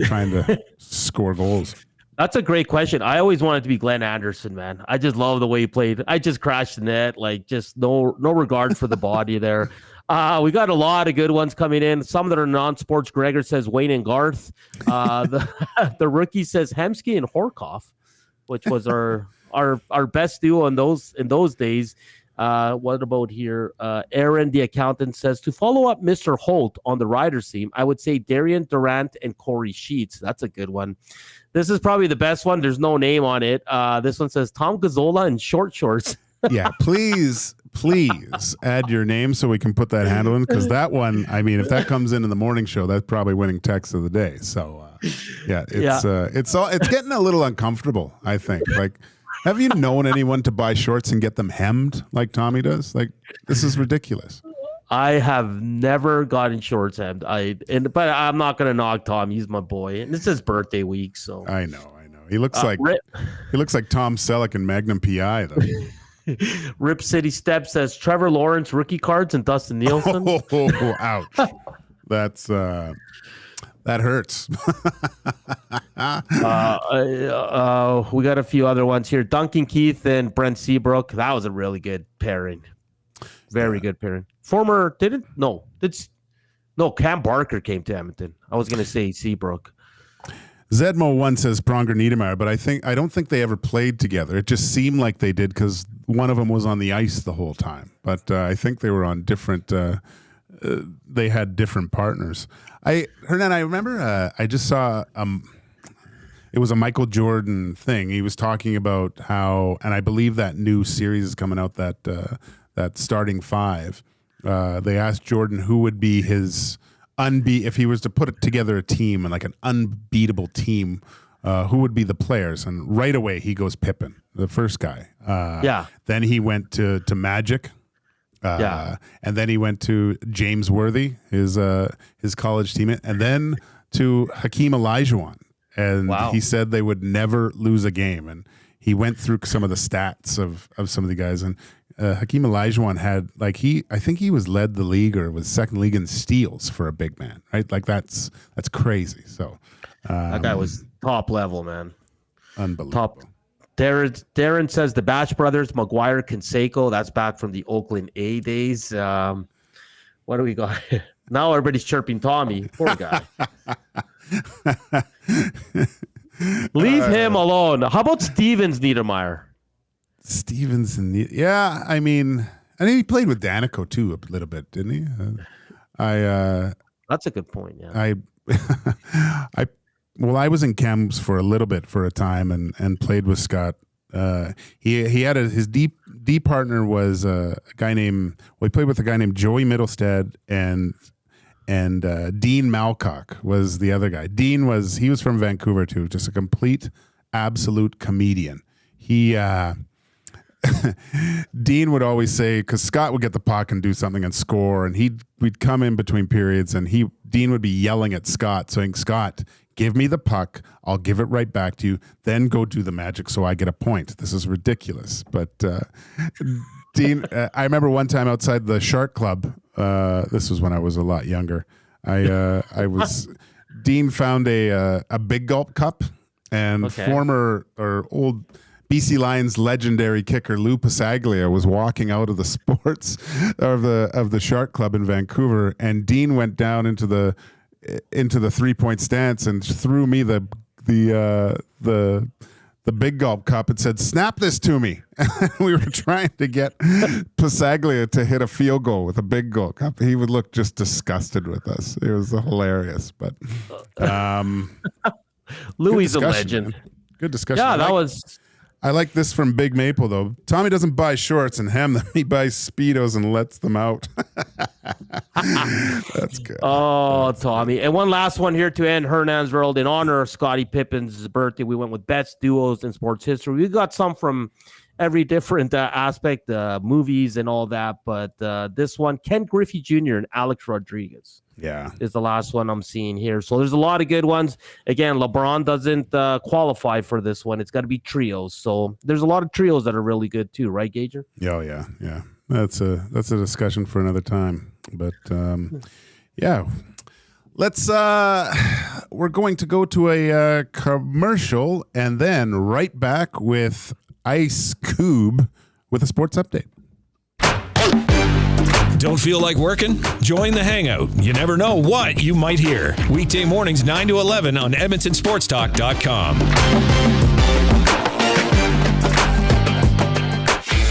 trying to score goals. That's a great question. I always wanted to be Glenn Anderson, man. I just love the way he played. I just crashed the net, like just no regard for the body there. We got a lot of good ones coming in. Some that are non-sports. Gregor says Wayne and Garth. The rookie says Hemsky and Horkoff, which was our best duo in those days. What about here? Aaron, the accountant, says to follow up Mr. Holt on the Riders team, I would say Darian Durant and Corey Sheets. That's a good one. This is probably the best one. There's no name on it. This one says Tom Gazzola and short shorts. Yeah, please add your name so we can put that handle in, because that one, I mean, if that comes in the morning show, that's probably winning text of the day. So it's getting a little uncomfortable, I think. Like, have you known anyone to buy shorts and get them hemmed like Tommy does? Like, this is ridiculous. I have never gotten shorts hemmed. But I'm not gonna knock Tom. He's my boy, and it's his birthday week, so I know. He looks like Tom Selleck in Magnum PI though. Rip City Step says Trevor Lawrence rookie cards and Dustin Nielsen. Oh, ouch. That's that hurts. We got a few other ones here. Duncan Keith and Brent Seabrook. That was a really good pairing. Very good pairing. Cam Barker came to Edmonton. I was gonna say Seabrook. Zedmo1 says Pronger Niedermeyer, but I don't think they ever played together. It just seemed like they did because one of them was on the ice the whole time. But I think they were on different. They had different partners. Hernan, I remember I just saw it was a Michael Jordan thing. He was talking about how, and I believe that new series is coming out, that starting five. They asked Jordan who would be his if he was to put together a team and like an unbeatable team, who would be the players? And right away he goes Pippen, the first guy. Then he went to Magic. And then he went to James Worthy, his college teammate, and then to Hakeem Olajuwon. And he said they would never lose a game. And he went through some of the stats of some of the guys, and Hakeem Olajuwon had I think he was led the league or was second league in steals for a big man, right? Like that's crazy. So that guy was top level, man. Unbelievable. Top. Darren says the Bash brothers, McGuire, Canseco. That's back from the Oakland A days. What do we got? Now everybody's chirping Tommy. Poor guy. Leave him alone. How about Stevens Niedermeyer? Stevens and I mean he played with Danico too a little bit, didn't he? That's a good point. Yeah. I was in Chems for a little bit for a time and played with Scott. He had his D partner was a guy named. Well, he played with a guy named Joey Middlestead and Dean Malcock was the other guy. Dean was from Vancouver too, just a complete absolute comedian. Dean would always say, because Scott would get the puck and do something and score, and we'd come in between periods, and Dean would be yelling at Scott, saying, "Scott, give me the puck, I'll give it right back to you, then go do the magic so I get a point. This is ridiculous." But Dean, I remember one time outside the Shark Club. This was when I was a lot younger. Dean found a Big Gulp cup, and former or old BC Lions legendary kicker Lou Pasaglia was walking out of the sports of the Shark Club in Vancouver, and Dean went down into the 3-point stance and threw me the Big Gulp cup and said, "Snap this to me." We were trying to get Pasaglia to hit a field goal with a Big Gulp cup. He would look just disgusted with us. It was hilarious, but Louis a legend. Man. Good discussion. Yeah, I like this from Big Maple, though. Tommy doesn't buy shorts and hem them. He buys Speedos and lets them out. That's good. Oh, Tommy. And one last one here to end Hernan's World. In honor of Scottie Pippen's birthday, we went with best duos in sports history. We got some from every different aspect, movies and all that. But this one, Ken Griffey Jr. and Alex Rodriguez. Yeah, is the last one I'm seeing here. So there's a lot of good ones. Again, LeBron doesn't qualify for this one. It's got to be trios. So there's a lot of trios that are really good too, right, Gager? Oh yeah. That's a discussion for another time. But yeah, let's. We're going to go to a commercial and then right back with Ice Cube with a sports update. Don't feel like working? Join the Hangout. You never know what you might hear. Weekday mornings 9 to 11 on EdmontonSportsTalk.com.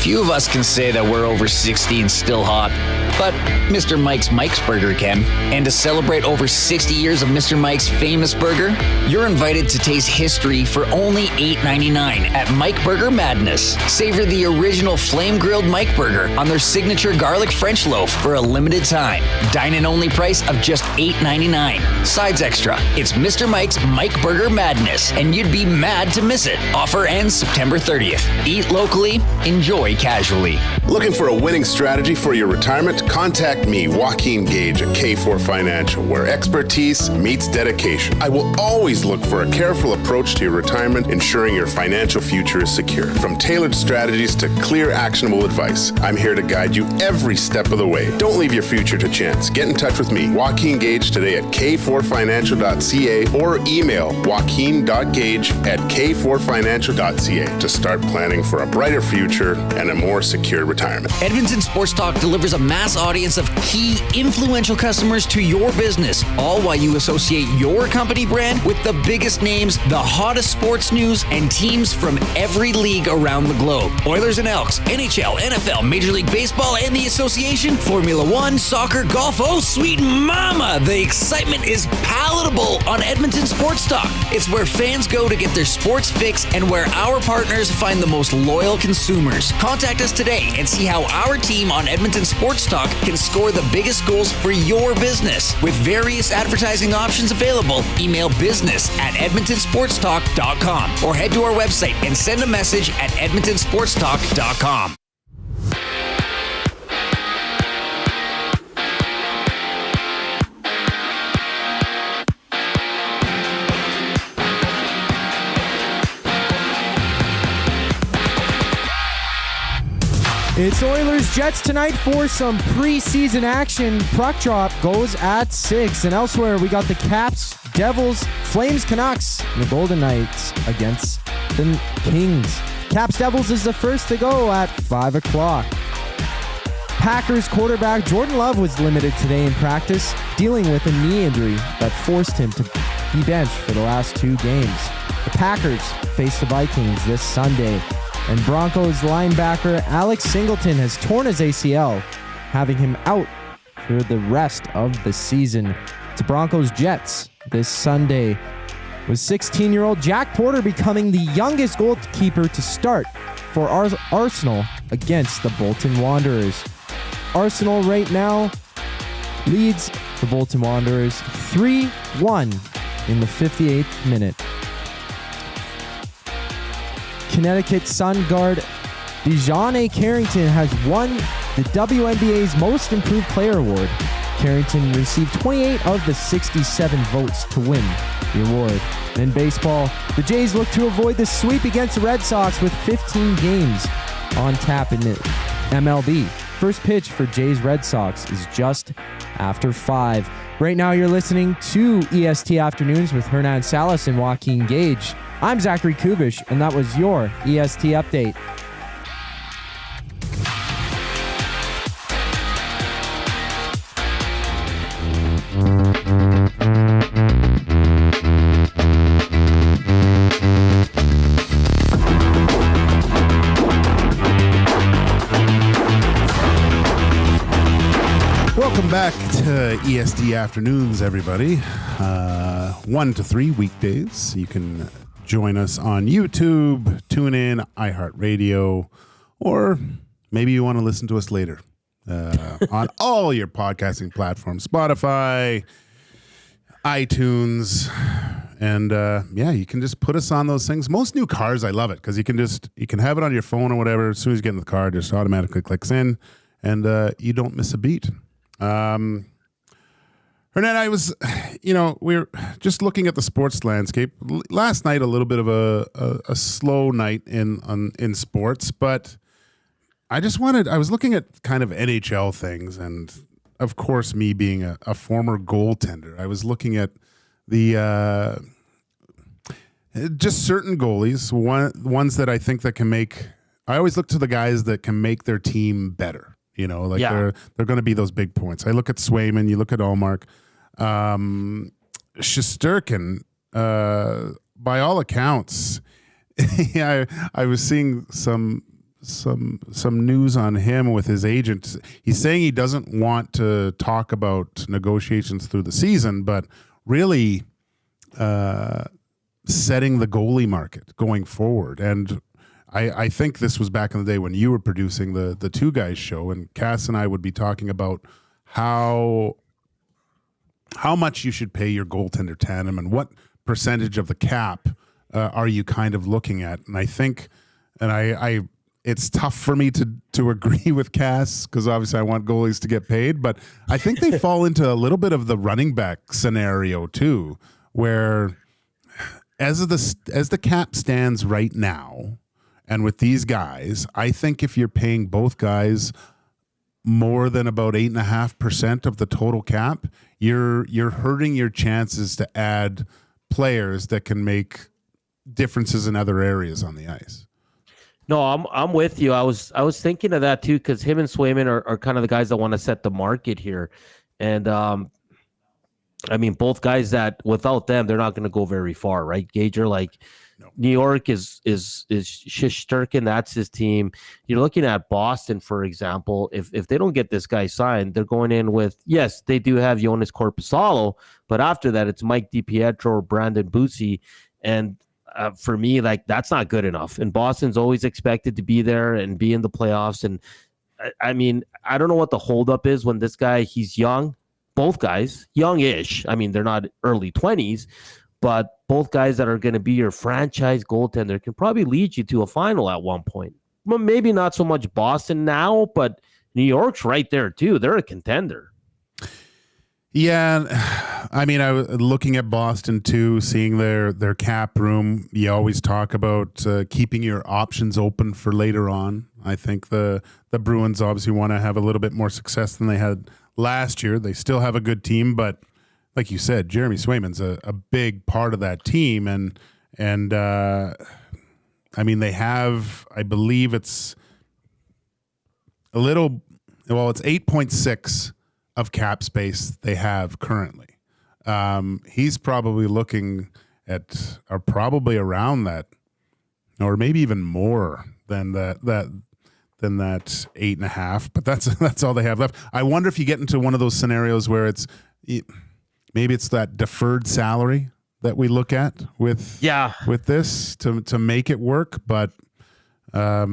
Few of us can say that we're over 60 and still hot, but Mr. Mike's Burger can. And to celebrate over 60 years of Mr. Mike's famous burger, you're invited to taste history for only $8.99 at Mike Burger Madness. Savor the original flame-grilled Mike Burger on their signature garlic French loaf for a limited time. Dine-in only price of just $8.99. Sides extra. It's Mr. Mike's Mike Burger Madness, and you'd be mad to miss it. Offer ends September 30th. Eat locally, enjoy casually. Looking for a winning strategy for your retirement? Contact me, Joaquin Gage at K4 Financial, where expertise meets dedication. I will always look for a careful approach to your retirement, ensuring your financial future is secure. From tailored strategies to clear, actionable advice, I'm here to guide you every step of the way. Don't leave your future to chance. Get in touch with me, Joaquin Gage, today at k4financial.ca or email joaquin.gage@k4financial.ca to start planning for a brighter future and a more secure retirement. Edmonton Sports Talk delivers a mass audience of key, influential customers to your business, all while you associate your company brand with the biggest names, the hottest sports news, and teams from every league around the globe. Oilers and Elks, NHL, NFL, Major League Baseball, and the Association, Formula One, soccer, golf, oh sweet mama! The excitement is palatable on Edmonton Sports Talk. It's where fans go to get their sports fix and where our partners find the most loyal consumers. Contact us today and see how our team on Edmonton Sports Talk can score the biggest goals for your business. With various advertising options available, email business@edmontonsportstalk.com or head to our website and send a message at edmontonsportstalk.com. It's Oilers-Jets tonight for some preseason action. Puck drop goes at 6. And elsewhere, we got the Caps, Devils, Flames, Canucks, and the Golden Knights against the Kings. Caps Devils is the first to go at 5 o'clock. Packers quarterback Jordan Love was limited today in practice, dealing with a knee injury that forced him to be benched for the last 2 games. The Packers face the Vikings this Sunday. And Broncos linebacker Alex Singleton has torn his ACL, having him out for the rest of the season. It's Broncos-Jets this Sunday, with 16-year-old Jack Porter becoming the youngest goalkeeper to start for Arsenal against the Bolton Wanderers. Arsenal right now leads the Bolton Wanderers 3-1 in the 58th minute. Connecticut Sun guard DeJounte Carrington has won the WNBA's Most Improved Player Award. Carrington received 28 of the 67 votes to win the award. And in baseball, the Jays look to avoid the sweep against the Red Sox with 15 games on tap in the MLB. First pitch for Jays Red Sox is just after 5. Right now you're listening to EST Afternoons with Hernan and Salas and Joaquin Gage. I'm Zachary Kubish, and that was your EST Update. Welcome back to EST Afternoons, everybody. 1 to 3 weekdays. You can join us on YouTube, TuneIn, iHeartRadio, or maybe you want to listen to us later on all your podcasting platforms, Spotify, iTunes, And you can just put us on those things. Most new cars, I love it because you can have it on your phone or whatever. As soon as you get in the car, it just automatically clicks in, and you don't miss a beat. Hernan, I was, we're just looking at the sports landscape last night. A little bit of a slow night in sports, but I was looking at kind of NHL things, and of course, me being a former goaltender, I was looking at the just certain goalies, ones that I think that can make. I always look to the guys that can make their team better. They're going to be those big points. I look at Swayman, you look at Allmark, Shesterkin. By all accounts, I was seeing some news on him with his agent. He's saying he doesn't want to talk about negotiations through the season, but really setting the goalie market going forward. And I think this was back in the day when you were producing the Two Guys show, and Cass and I would be talking about how much you should pay your goaltender tandem and what percentage of the cap are you kind of looking at. And I think, and it's tough for me to agree with Cass because obviously I want goalies to get paid, but I think they fall into a little bit of the running back scenario too, where as the cap stands right now, and with these guys, I think if you're paying both guys more than about 8.5% of the total cap, you're hurting your chances to add players that can make differences in other areas on the ice. No, I'm with you. I was thinking of that too, because him and Swayman are kind of the guys that want to set the market here. And both guys that without them, they're not going to go very far, right? Gager, New York is Shesterkin, that's his team. You're looking at Boston, for example. If they don't get this guy signed, they're going in with, yes, they do have Jonas Korpisalo, but after that, it's Mike DiPietro or Brandon Bussi. And for me, that's not good enough. And Boston's always expected to be there and be in the playoffs. And I don't know what the holdup is when this guy, he's young. Both guys, youngish. They're not early 20s, but both guys that are going to be your franchise goaltender can probably lead you to a final at one point. Well, maybe not so much Boston now, but New York's right there too. They're a contender. Yeah, I was looking at Boston too, seeing their cap room. You always talk about keeping your options open for later on. I think the Bruins obviously want to have a little bit more success than they had last year. They still have a good team, but like you said, Jeremy Swayman's a big part of that team, and they have, I believe it's it's 8.6 of cap space they have currently. He's probably looking at, or probably around that, or maybe even more than that 8.5. But that's all they have left. I wonder if you get into one of those scenarios where maybe it's that deferred salary that we look at with this to make it work. But as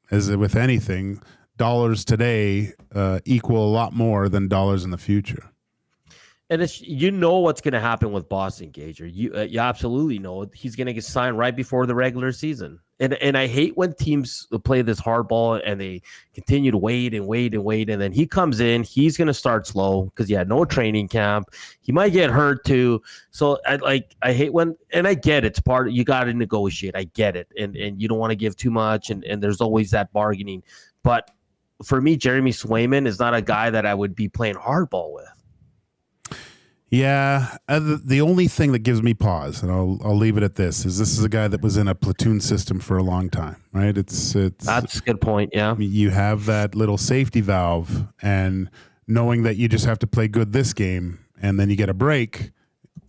with anything, dollars today equal a lot more than dollars in the future. And it's, what's going to happen with Boston, Gager. You absolutely know he's going to get signed right before the regular season. And I hate when teams play this hardball and they continue to wait, and then he comes in. He's going to start slow because he had no training camp. He might get hurt too. So I hate when, and I get it's part. You got to negotiate. I get it, and you don't want to give too much, and there's always that bargaining. But for me, Jeremy Swayman is not a guy that I would be playing hardball with. Yeah, the only thing that gives me pause, and I'll leave it at this is a guy that was in a platoon system for a long time, right? It's that's a good point. Yeah, you have that little safety valve, and knowing that you just have to play good this game, and then you get a break.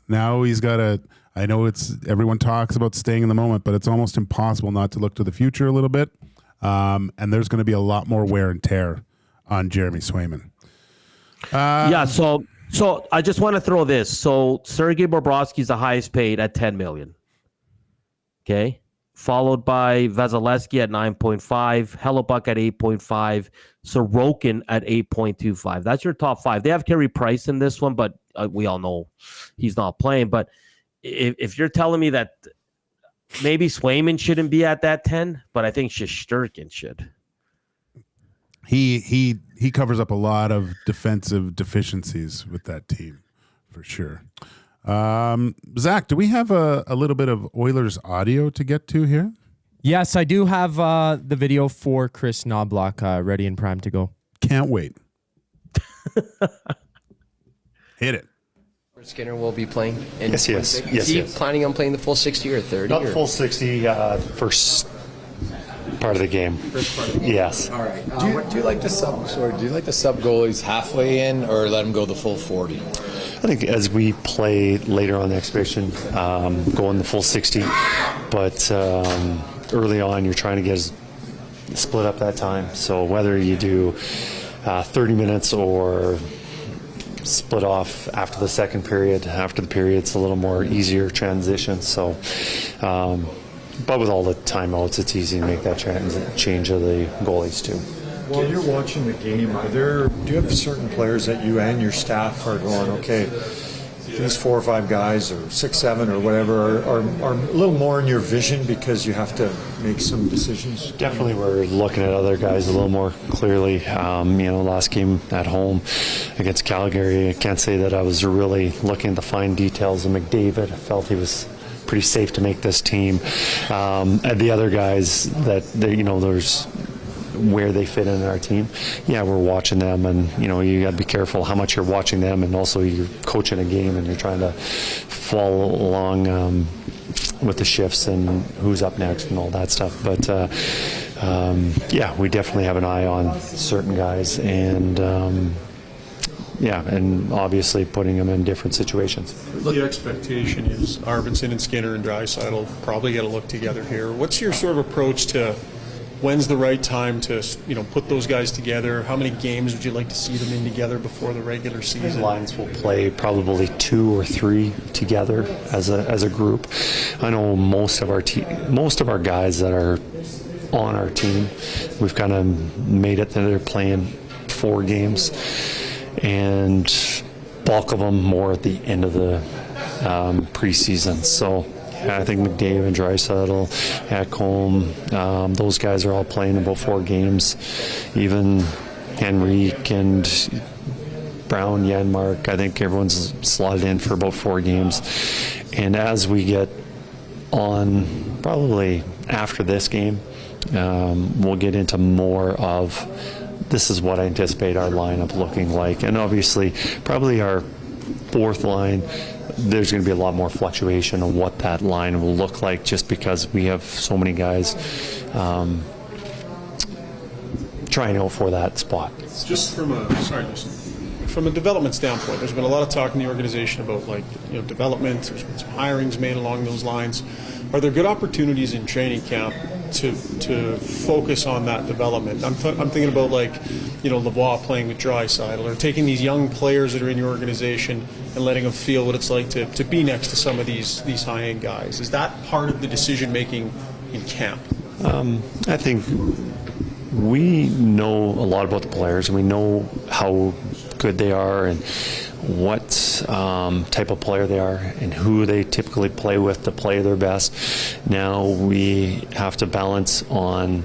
Now he's got a. I know everyone talks about staying in the moment, but it's almost impossible not to look to the future a little bit. And there's going to be a lot more wear and tear on Jeremy Swayman. So I just want to throw this. So Sergei Bobrovsky is the highest paid at $10 million. Okay, followed by Vasilevsky at 9.5, Hellebuck at 8.5, Sorokin at 8.25. That's your top 5. They have Carey Price in this one, but we all know he's not playing. But if you're telling me that maybe Swayman shouldn't be at that 10, but I think Shesterkin should. He covers up a lot of defensive deficiencies with that team, for sure. Zach, do we have a little bit of Oilers audio to get to here? Yes, I do have the video for Kris Knoblauch ready and primed to go. Can't wait. Hit it. Skinner will be playing. Yes. Is he planning on playing the full 60 or 30? Not the full 60, first part of the game. First part of the game. Yes. All right. Do you like to sub goalies halfway in or let them go the full 40? I think as we play later on the exhibition, go in the full 60, but early on you're trying to get split up that time. So whether you do 30 minutes or split off after the second period, after the period's a little more easier transition. So, but with all the timeouts, it's easy to make that change of the goalies too. While you're watching the game, do you have certain players that you and your staff are going, okay, these 4 or 5 guys or 6, 7 or whatever are a little more in your vision because you have to make some decisions? Definitely we're looking at other guys a little more clearly. Last game at home against Calgary, I can't say that I was really looking at the fine details of McDavid. I felt he was pretty safe to make this team. And the other guys there's where they fit in our team. Yeah, we're watching them, and you got to be careful how much you're watching them, and also you're coaching a game and you're trying to follow along with the shifts and who's up next and all that stuff. But we definitely have an eye on certain guys, and and obviously putting them in different situations. The expectation is Arvidsson and Skinner and Draisaitl probably got to look together here. What's your sort of approach to when's the right time to put those guys together? How many games would you like to see them in together before the regular season? Lines will play probably 2 or 3 together as a group. I know most of our guys that are on our team, we've kind of made it that they're playing 4 games, and bulk of them more at the end of the preseason. So I think McDavid, Draisaitl, Ekholm, those guys are all playing about 4 games. Even Henrique and Brown, Janmark, I think everyone's slotted in for about 4 games. And as we get on, probably after this game, we'll get into more of this is what I anticipate our lineup looking like. And obviously, probably our 4th line, there's going to be a lot more fluctuation on what that line will look like just because we have so many guys trying out for that spot. Just from a development standpoint, there's been a lot of talk in the organization about development. There's been some hirings made along those lines. Are there good opportunities in training camp to focus on that development? I'm thinking about Lavoie playing with Draisaitl, or taking these young players that are in your organization and letting them feel what it's like to be next to some of these high-end guys. Is that part of the decision-making in camp? I think we know a lot about the players, and we know how good they are and what type of player they are and who they typically play with to play their best. Now we have to balance on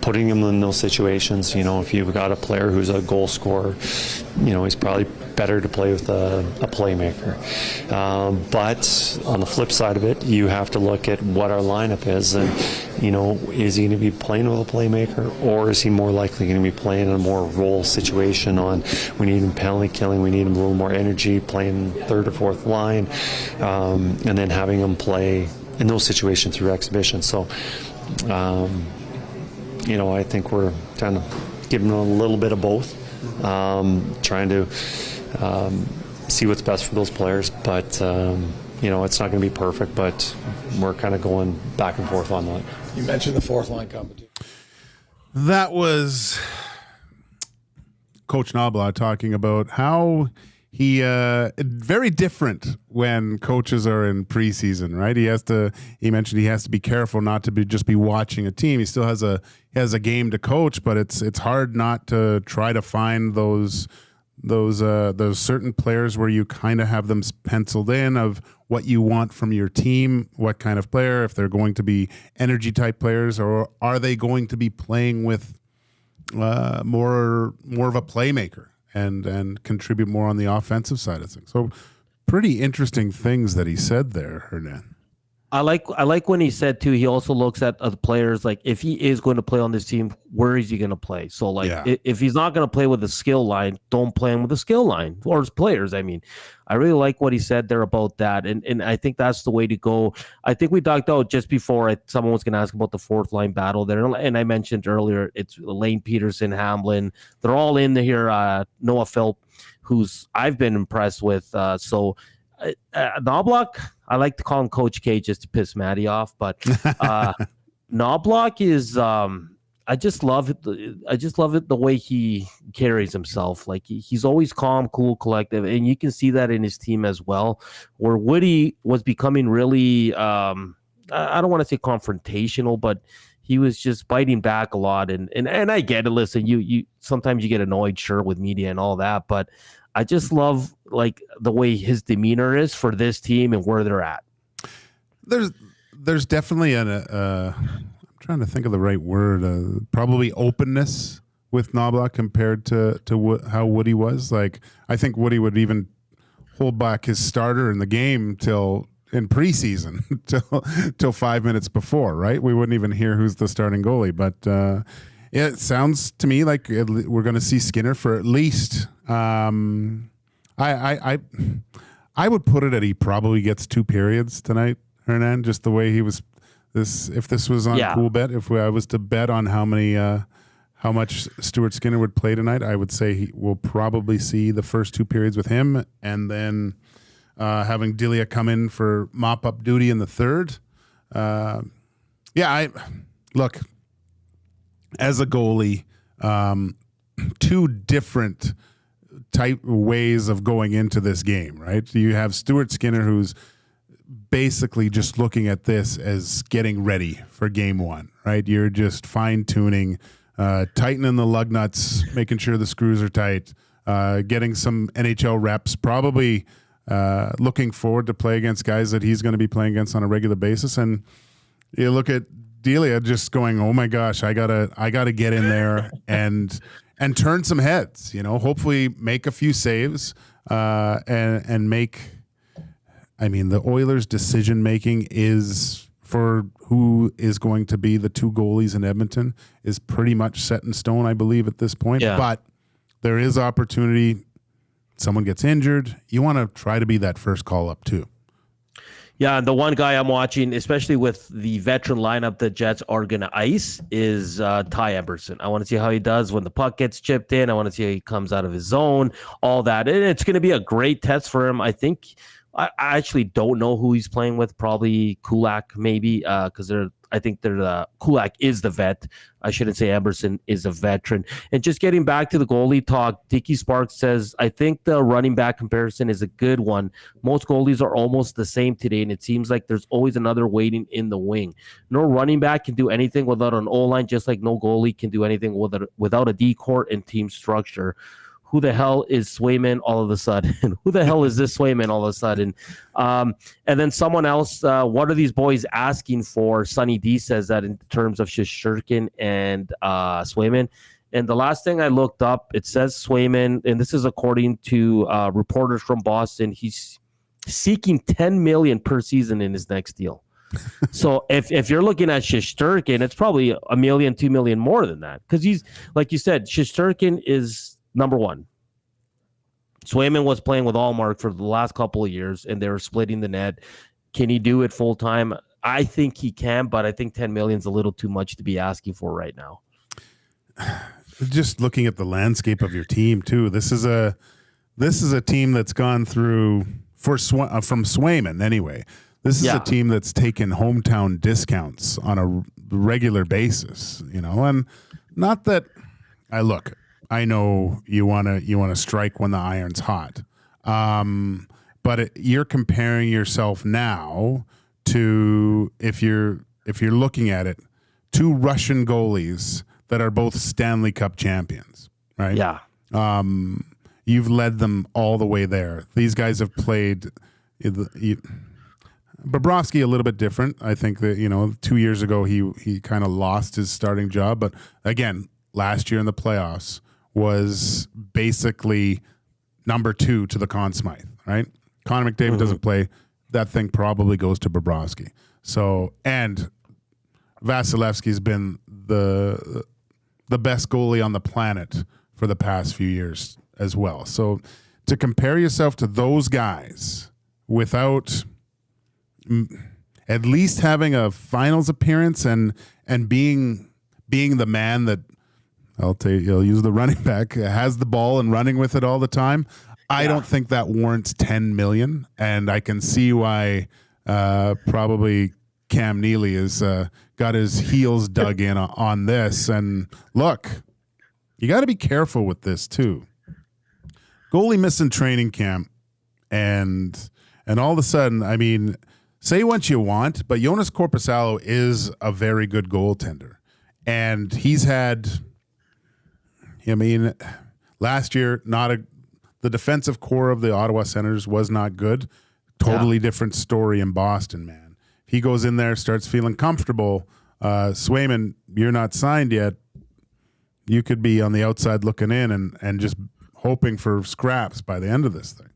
putting them in those situations. If you've got a player who's a goal scorer, he's probably better to play with a playmaker. But on the flip side of it, you have to look at what our lineup is, and is he going to be playing with a playmaker, or is he more likely going to be playing in a more role situation on we need him penalty killing, we need him a little more energy, playing 3rd or 4th line, and then having him play in those situations through exhibition. So I think we're kind of giving them a little bit of both, trying to see what's best for those players. But, it's not going to be perfect, but we're kind of going back and forth on that. You mentioned the 4th line competition. That was Coach Knoblauch talking about how very different when coaches are in preseason, right? He mentioned he has to be careful not to just be watching a team. He still has a game to coach, but it's hard not to try to find those certain players where you kind of have them penciled in of what you want from your team, what kind of player, if they're going to be energy type players, or are they going to be playing with more of a playmaker and contribute more on the offensive side of things. So pretty interesting things that he said there, Hernan. I like when he said too, he also looks at the players, like if he is going to play on this team, where is he going to play? So like if he's not going to play with the skill line, don't play him with the skill line, or his players. I mean, I really like what he said there about that. And I think that's the way to go. I think we talked out just before someone was going to ask about the fourth line battle there. And I mentioned earlier, it's Lane Peterson, Hamblin. They're all in here. Noah Philp, who's I've been impressed with. Knoblauch, I like to call him Coach K just to piss Maddie off, but Knoblauch is I just love it. The way he carries himself. Like he's always calm, cool, collective, and you can see that in his team as well. Where Woody was becoming really, I don't want to say confrontational, but he was just biting back a lot. And I get it. Listen, you sometimes you get annoyed, sure, with media and all that, but I just love like the way his demeanor is for this team and where they're at. There's definitely I'm trying to think of the right word. Probably openness with Knoblauch compared to how Woody was. Like I think Woody would even hold back his starter in the game till in preseason till 5 minutes before. Right, we wouldn't even hear who's the starting goalie, but. It sounds to me like we're going to see Skinner for at least. I would put it at he probably gets 2 periods tonight, Hernan. Just the way he was. If this was on Cool Bet, if I was to bet on how much Stuart Skinner would play tonight, I would say we'll probably see the first 2 periods with him, and then having Delia come in for mop up duty in the third. Look. As a goalie, 2 different type ways of going into this game, right? You have Stuart Skinner, who's basically just looking at this as getting ready for game 1, right? You're just fine-tuning, tightening the lug nuts, making sure the screws are tight, getting some NHL reps, probably looking forward to play against guys that he's going to be playing against on a regular basis. And you look at Delia just going, oh my gosh, I gotta get in there and turn some heads, hopefully make a few saves and make. I mean, the Oilers' decision making is for who is going to be the 2 goalies in Edmonton is pretty much set in stone, I believe, at this point. Yeah. But there is opportunity. Someone gets injured. You want to try to be that first call up too. Yeah, and the one guy I'm watching, especially with the veteran lineup the Jets are going to ice, is Ty Emberson. I want to see how he does when the puck gets chipped in. I want to see how he comes out of his zone, all that. And it's going to be a great test for him. I think I actually don't know who he's playing with. Probably Kulak, maybe, because I think Kulak is the vet. I shouldn't say Emberson is a veteran. And just getting back to the goalie talk, Dickie Sparks says, I think the running back comparison is a good one. Most goalies are almost the same today, and it seems like there's always another waiting in the wing. No running back can do anything without an O-line, just like no goalie can do anything without a D-court and team structure. Who the hell is Swayman all of a sudden? Who the hell is this Swayman all of a sudden? And then someone else, what are these boys asking for? Sonny D says that in terms of Shesterkin and Swayman. And the last thing I looked up, it says Swayman, and this is according to reporters from Boston, he's seeking $10 million per season in his next deal. So if you're looking at Shesterkin, it's probably $1 million, $2 million more than that. Because he's, like you said, Shesterkin is number 1. Swayman was playing with Allmark for the last couple of years, and they were splitting the net. Can he do it full time? I think he can, but I think $10 million is a little too much to be asking for right now. Just looking at the landscape of your team too. This is a team that's gone through from Swayman anyway. This is a team that's taken hometown discounts on a regular basis, and not that I know you want to strike when the iron's hot. But you're comparing yourself now to, if you're looking at it, 2 Russian goalies that are both Stanley Cup champions, right? Yeah. You've led them all the way there. These guys have played. Bobrovsky a little bit different. I think that 2 years ago he kind of lost his starting job, but again, last year in the playoffs was basically number 2 to the Conn Smythe, right? Connor McDavid doesn't play. That thing probably goes to Bobrovsky. So, and Vasilevsky's been the best goalie on the planet for the past few years as well. So to compare yourself to those guys without at least having a finals appearance and being the man that, I'll use the running back, has the ball and running with it all the time, I don't think that warrants $10 million, and I can see why probably Cam Neely has got his heels dug in on this. And look, you got to be careful with this too. Goalie missing training camp, and all of a sudden, I mean, say what you want, but Jonas Korpisalo is a very good goaltender, and he's had. I mean, last year, the defensive core of the Ottawa Senators was not good. Totally different story in Boston, man. If he goes in there, starts feeling comfortable, Swayman, you're not signed yet. You could be on the outside looking in and just hoping for scraps by the end of this thing.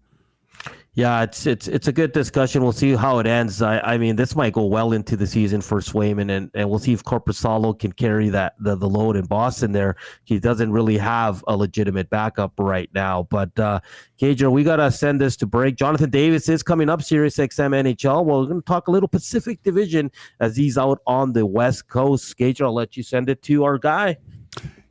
Yeah, it's a good discussion. We'll see how it ends. I mean, this might go well into the season for Swayman, and we'll see if Korpisalo can carry the load in Boston there. He doesn't really have a legitimate backup right now. But, Gage, we got to send this to break. Jonathan Davis is coming up, Sirius XM NHL. Well, we're going to talk a little Pacific Division as he's out on the West Coast. Gage, I'll let you send it to our guy.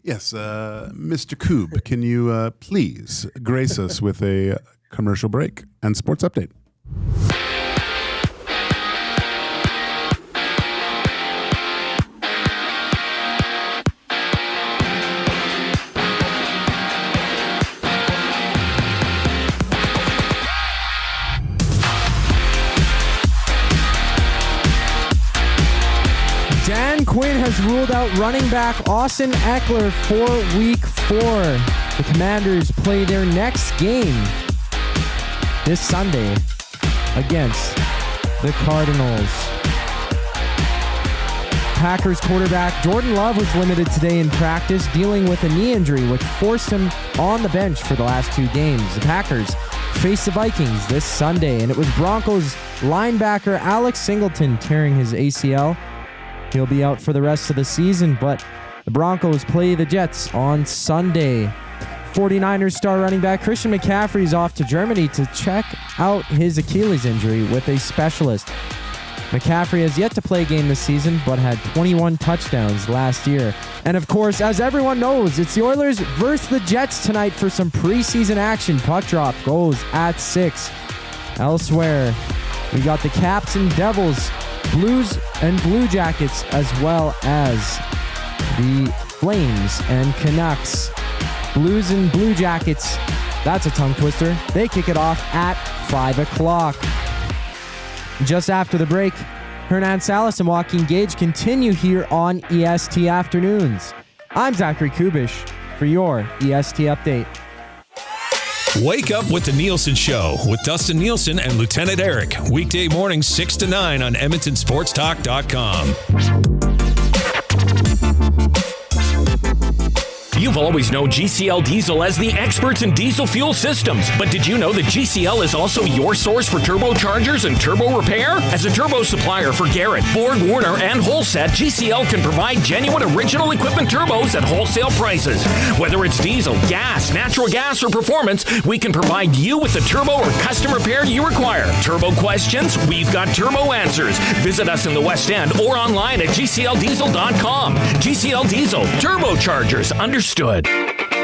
Yes, Mr. Koob, can you please grace us with a commercial break and sports update? Dan Quinn has ruled out running back Austin Eckler for Week 4. The Commanders play their next game this Sunday against the Cardinals. Packers quarterback Jordan Love was limited today in practice, dealing with a knee injury, which forced him on the bench for the last 2 games. The Packers face the Vikings this Sunday, and it was Broncos linebacker Alex Singleton tearing his ACL. He'll be out for the rest of the season, but the Broncos play the Jets on Sunday. 49ers star running back Christian McCaffrey is off to Germany to check out his Achilles injury with a specialist. McCaffrey has yet to play a game this season, but had 21 touchdowns last year. And of course, as everyone knows, it's the Oilers versus the Jets tonight for some preseason action. Puck drop goes at 6. Elsewhere, we got the Caps and Devils, Blues and Blue Jackets, as well as the Flames and Canucks. Blues and Blue Jackets, that's a tongue twister. They kick it off at 5 o'clock. Just after the break, Hernan, Salas, and Joaquin Gage continue here on EST Afternoons. I'm Zachary Kubish for your EST Update. Wake up with the Nielsen Show with Dustin Nielsen and Lieutenant Eric. Weekday mornings 6 to 9 on EdmontonSportsTalk.com. You've always known GCL Diesel as the experts in diesel fuel systems, but did you know that GCL is also your source for turbochargers and turbo repair? As a turbo supplier for Garrett, Borg Warner, and Holset, GCL can provide genuine original equipment turbos at wholesale prices. Whether it's diesel, gas, natural gas, or performance, we can provide you with the turbo or custom repair you require. Turbo questions? We've got turbo answers. Visit us in the West End or online at GCLDiesel.com. GCL Diesel, turbochargers, understood.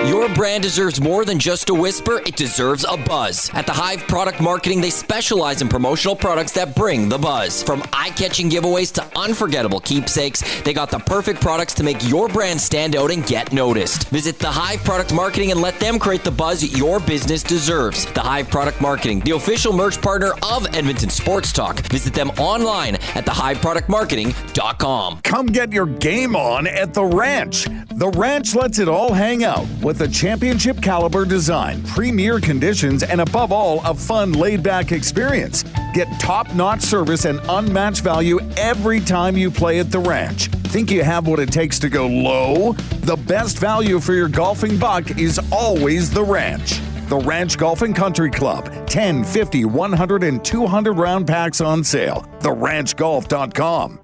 Your brand deserves more than just a whisper, it deserves a buzz. At the Hive Product Marketing, they specialize in promotional products that bring the buzz. From eye-catching giveaways to unforgettable keepsakes, they got the perfect products to make your brand stand out and get noticed. Visit the Hive Product Marketing and let them create the buzz your business deserves. The Hive Product Marketing, the official merch partner of Edmonton Sports Talk. Visit them online at thehiveproductmarketing.com. Come get your game on at The Ranch. The Ranch lets it all hang out with a championship caliber design, premier conditions, and above all, a fun laid-back experience. Get top-notch service and unmatched value every time you play at The Ranch. Think you have what it takes to go low? The best value for your golfing buck is always The Ranch. The Ranch Golf and Country Club. 10, 50, 100, and 200 round packs on sale. TheRanchGolf.com.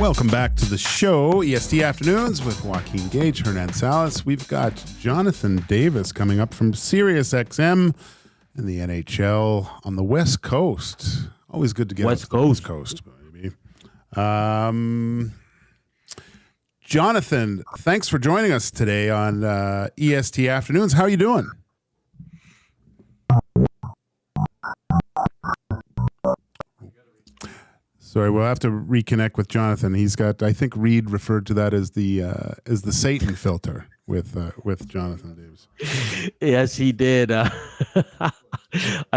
Welcome back to the show, EST Afternoons with Joaquin, Gage, Hernan, Salas. We've got Jonathan Davis coming up from Sirius XM and the NHL on the West Coast. Always good to get West Coast, baby. Jonathan, thanks for joining us today on EST Afternoons. How are you doing? Sorry, we'll have to reconnect with Jonathan. He's got, I think Reed referred to that as the Satan filter with Jonathan Davis. Yes, he did. I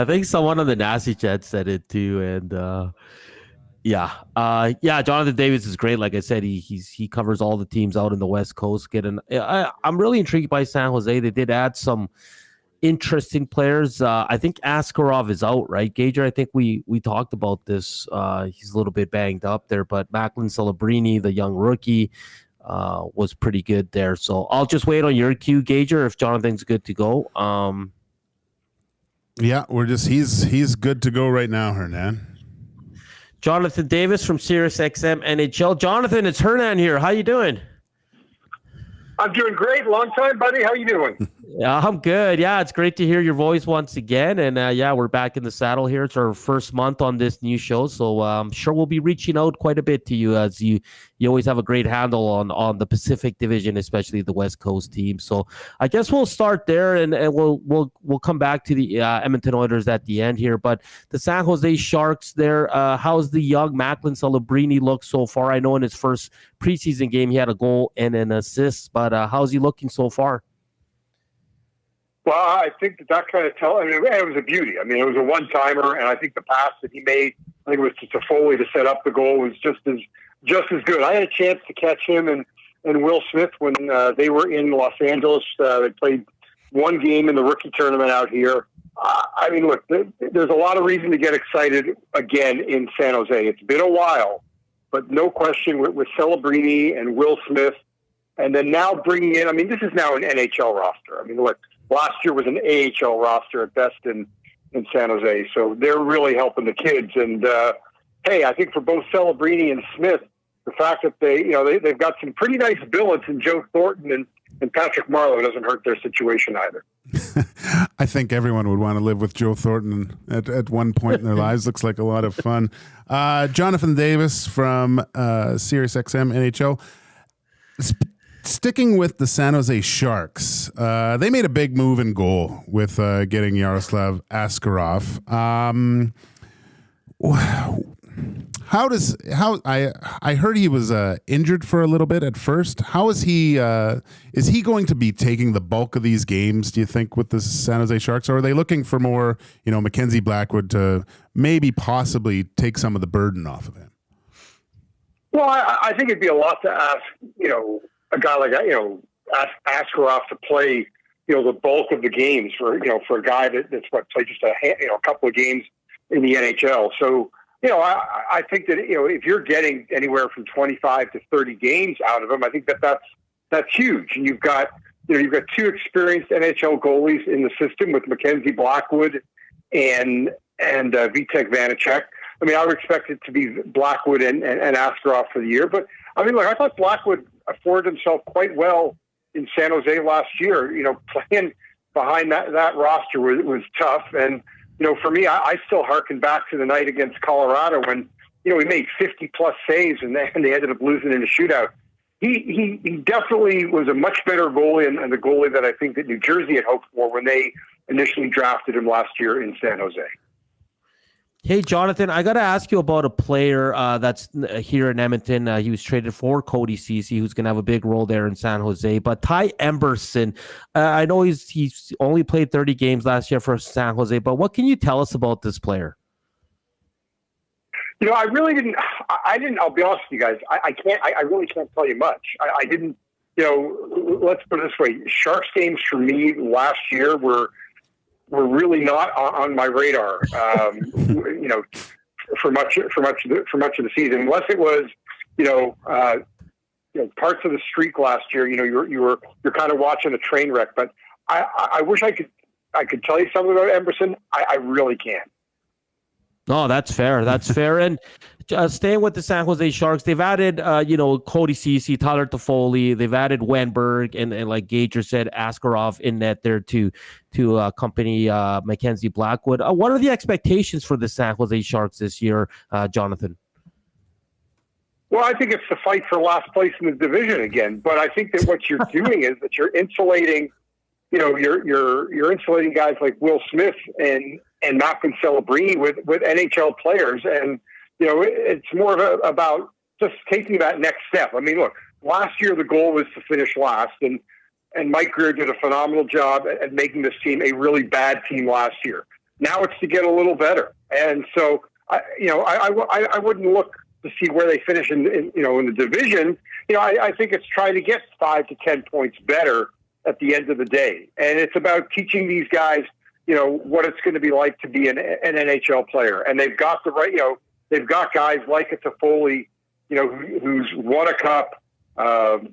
think someone on the Nasty Chat said it too, and Jonathan Davis is great. Like I said, he covers all the teams out in the West Coast. I'm really intrigued by San Jose. They did add some interesting players. I think Askarov is out, right? Gager, I think we talked about this. He's a little bit banged up there, but Macklin Celebrini, the young rookie, was pretty good there. So I'll just wait on your cue, Gager, if Jonathan's good to go. Yeah, he's good to go right now, Hernan. Jonathan Davis from Sirius XM NHL. Jonathan, it's Hernan here. How you doing? I'm doing great. Long time, buddy. How you doing? Yeah, I'm good. Yeah, it's great to hear your voice once again. And we're back in the saddle here. It's our first month on this new show. So I'm sure we'll be reaching out quite a bit to you, as you always have a great handle on the Pacific Division, especially the West Coast team. So I guess we'll start there, and we'll come back to the Edmonton Oilers at the end here. But the San Jose Sharks there, how's the young Macklin Celebrini look so far? I know in his first preseason game he had a goal and an assist, but how's he looking so far? Well, I think that kind of it was a beauty. I mean, it was a one-timer, and I think the pass that he made, I think it was to Foley to set up the goal, was just as good. I had a chance to catch him and Will Smith when they were in Los Angeles. They played one game in the rookie tournament out here. I mean, look, there's a lot of reason to get excited again in San Jose. It's been a while, but no question with Celebrini and Will Smith, and then now bringing in, I mean, this is now an NHL roster. I mean, look, last year was an AHL roster at best in San Jose. So they're really helping the kids. And, hey, I think for both Celebrini and Smith, the fact that they've got some pretty nice billets in Joe Thornton and Patrick Marleau doesn't hurt their situation either. I think everyone would want to live with Joe Thornton at one point in their lives. Looks like a lot of fun. Jonathan Davis from Sirius XM NHL. Sticking with the San Jose Sharks, they made a big move in goal with getting Yaroslav Askarov. I heard he was injured for a little bit at first. How is he? Is he going to be taking the bulk of these games, do you think, with the San Jose Sharks, or are they looking for more, Mackenzie Blackwood to maybe possibly take some of the burden off of him? Well, I think it'd be a lot to ask, a guy like that, Askarov to play, the bulk of the games for a guy that's played just a couple of games in the NHL. So, I think that, if you're getting anywhere from 25 to 30 games out of him, I think that's huge. And you've got two experienced NHL goalies in the system with Mackenzie Blackwood and Vitek Vanacek. I mean, I would expect it to be Blackwood and Askarov for the year. But, I mean, look, I thought Blackwood afforded himself quite well in San Jose last year, playing behind that roster was tough. And, for me, I still harken back to the night against Colorado when, we made 50-plus saves and they ended up losing in a shootout. He definitely was a much better goalie and the goalie that I think that New Jersey had hoped for when they initially drafted him last year in San Jose. Hey, Jonathan, I got to ask you about a player that's here in Edmonton. He was traded for Cody Ceci, who's going to have a big role there in San Jose. But Ty Emberson, I know he's only played 30 games last year for San Jose, but what can you tell us about this player? I really didn't, I'll be honest with you guys. I really can't tell you much. I didn't, let's put it this way. Sharks games for me last year were really not on my radar, for much of the season, unless it was, parts of the streak last year. You're kind of watching a train wreck. But I wish I could tell you something about Emberson. I really can't. No, that's fair. That's fair. And staying with the San Jose Sharks, they've added, Cody Ceci, Tyler Toffoli. They've added Wenberg and like Gager said, Askarov in net there to accompany Mackenzie Blackwood. What are the expectations for the San Jose Sharks this year, Jonathan? Well, I think it's the fight for last place in the division again. But I think that what you're doing is that you're insulating, you're insulating guys like Will Smith and Malcolm Celebrini with NHL players. And, it's more about just taking that next step. I mean, look, last year the goal was to finish last, and Mike Grier did a phenomenal job at making this team a really bad team last year. Now it's to get a little better. And so, I wouldn't look to see where they finish in the division. I think it's trying to get 5 to 10 points better at the end of the day. And it's about teaching these guys, what it's going to be like to be an NHL player. And they've got the right, they've got guys like a Toffoli, who's won a cup.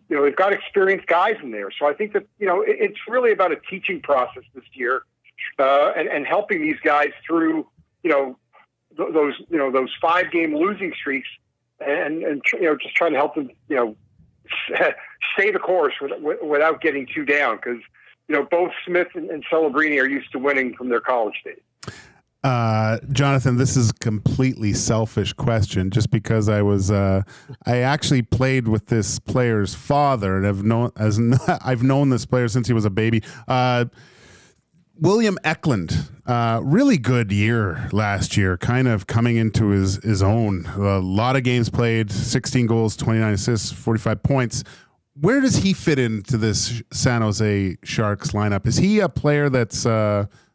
They've got experienced guys in there. So I think that, it's really about a teaching process this year, and helping these guys through, those 5-game losing streaks and just trying to help them, stay the course without getting too down. Because, both Smith and Celebrini are used to winning from their college days. Jonathan, this is a completely selfish question just because I actually played with this player's father and I've known this player since he was a baby. William Eklund, really good year last year, kind of coming into his own. A lot of games played, 16 goals, 29 assists, 45 points. Where does he fit into this San Jose Sharks lineup? Is he a player that's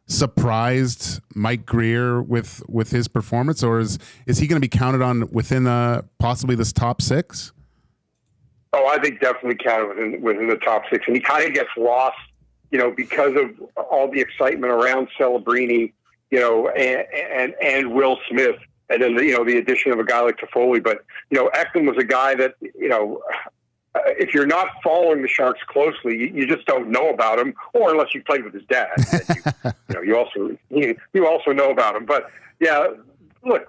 surprised Mike Grier with his performance, or is he going to be counted on within possibly this top 6? Oh, I think definitely counted within the top 6, and he kind of gets lost, because of all the excitement around Celebrini, and Will Smith, and then the addition of a guy like Toffoli. But Eklund was a guy that if you're not following the Sharks closely, you just don't know about him, or unless you played with his dad, you also know about him. But yeah, look,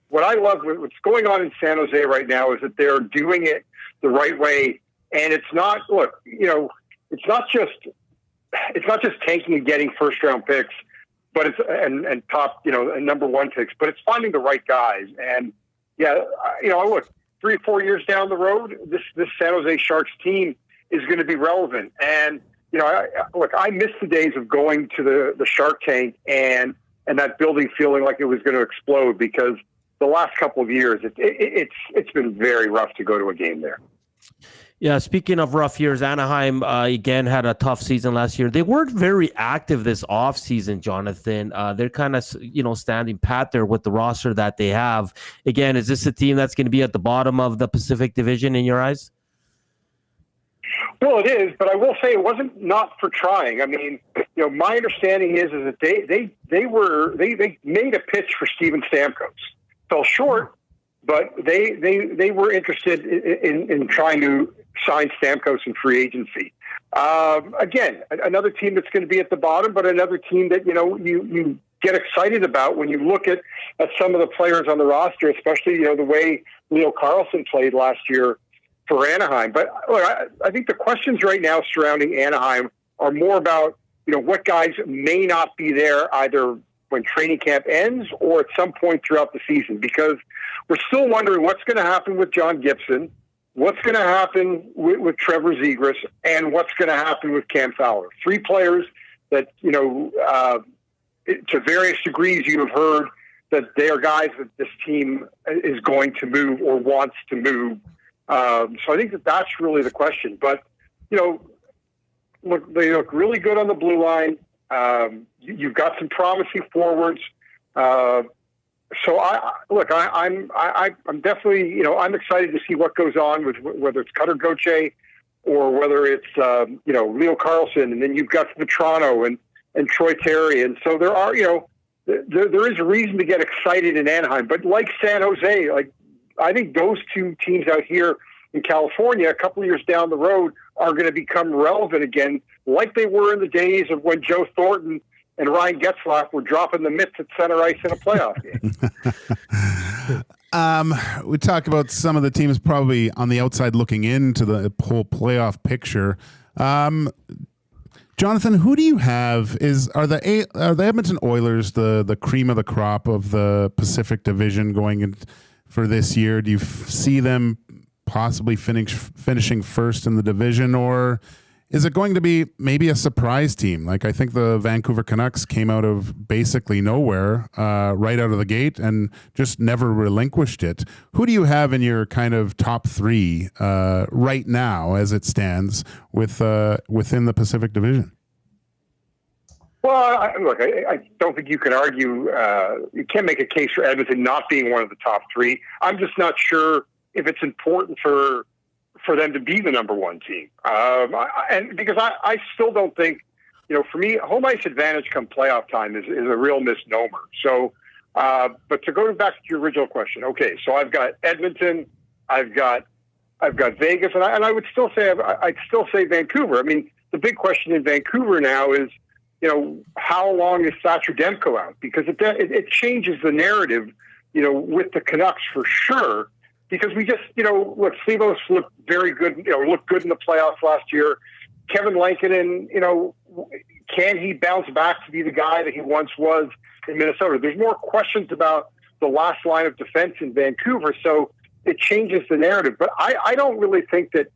what I love, what's going on in San Jose right now is that they're doing it the right way, and it's not it's not just tanking and getting first round picks, but it's and top number 1 picks, but it's finding the right guys. And yeah, look, 3 or 4 years down the road, this San Jose Sharks team is going to be relevant. And, I miss the days of going to the Shark Tank and that building feeling like it was going to explode, because the last couple of years, it's been very rough to go to a game there. Yeah, speaking of rough years, Anaheim, again, had a tough season last year. They weren't very active this offseason, Jonathan. They're kind of, standing pat there with the roster that they have. Again, is this a team that's going to be at the bottom of the Pacific Division in your eyes? Well, it is, but I will say it wasn't not for trying. I mean, my understanding is that they made a pitch for Steven Stamkos. Fell short, but they were interested in trying to sign Stamkos in free agency. Again, another team that's going to be at the bottom, but another team that you get excited about when you look at some of the players on the roster, especially the way Leo Carlson played last year for Anaheim. But look, I think the questions right now surrounding Anaheim are more about what guys may not be there either when training camp ends or at some point throughout the season, because we're still wondering what's going to happen with John Gibson, what's going to happen with Trevor Zegras, and what's going to happen with Cam Fowler. 3 players that, to various degrees you have heard that they are guys that this team is going to move or wants to move. So I think that's really the question. But, look, they look really good on the blue line. You've got some promising forwards. So I'm definitely, I'm excited to see what goes on with whether it's Cutter Gauthier or whether it's, Leo Carlson, and then you've got Vetrano and Troy Terry. And so there are, there is a reason to get excited in Anaheim, but like San Jose, I think those 2 teams out here in California, a couple of years down the road, are going to become relevant again, like they were in the days of when Joe Thornton and Ryan Getzlaf were dropping the mitts at center ice in a playoff game. We talk about some of the teams probably on the outside looking into the whole playoff picture. Jonathan, who do you have? Are the Edmonton Oilers the cream of the crop of the Pacific Division going in for this year? Do you see them possibly finishing first in the division, or is it going to be maybe a surprise team? Like, I think the Vancouver Canucks came out of basically nowhere right out of the gate and just never relinquished it. Who do you have in your kind of top 3 right now as it stands within the Pacific Division? Well, I don't think you can argue. You can't make a case for Edmonton not being one of the top 3. I'm just not sure if it's important for them to be the number 1 team. And because I still don't think, for me, home ice advantage come playoff time is a real misnomer. So, but to go back to your original question, okay, so I've got Edmonton, I've got Vegas, and I would still say, I'd still say Vancouver. I mean, the big question in Vancouver now is, how long is Thatcher Demko out? Because it changes the narrative, with the Canucks for sure. Because we just, look, Steve-O's looked very good, looked good in the playoffs last year. Kevin Lankinen, can he bounce back to be the guy that he once was in Minnesota? There's more questions about the last line of defense in Vancouver, so it changes the narrative. But I don't really think that,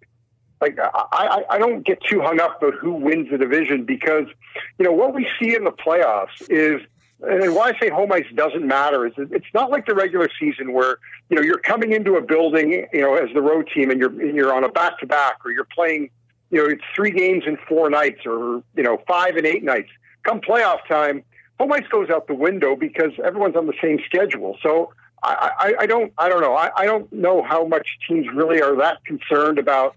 I don't get too hung up about who wins the division, because, what we see in the playoffs is, and why I say home ice doesn't matter, is it's not like the regular season where, you're coming into a building, as the road team, and you're on a back-to-back, or you're playing, it's 3 games in 4 nights, or, 5 and 8 nights. Come playoff time, home ice goes out the window because everyone's on the same schedule. So I don't know. I don't know how much teams really are that concerned about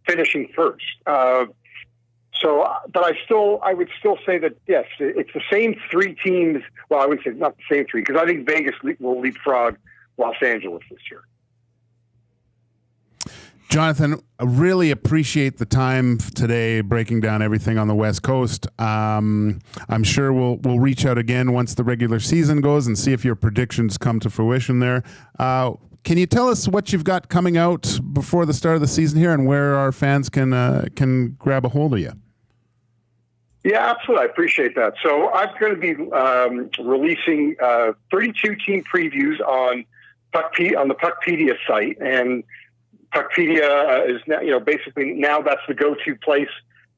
finishing first. So, but I would still say that, yes, it's the same 3 teams. Well, I would say not the same 3, because I think Vegas will leapfrog Los Angeles this year. Jonathan, I really appreciate the time today breaking down everything on the West Coast. I'm sure we'll reach out again once the regular season goes and see if your predictions come to fruition there. Can you tell us what you've got coming out before the start of the season here, and where our fans can grab a hold of you? Yeah, absolutely. I appreciate that. So I'm going to be releasing 32 team previews on the Puckpedia site, and Puckpedia is now, basically now that's the go-to place.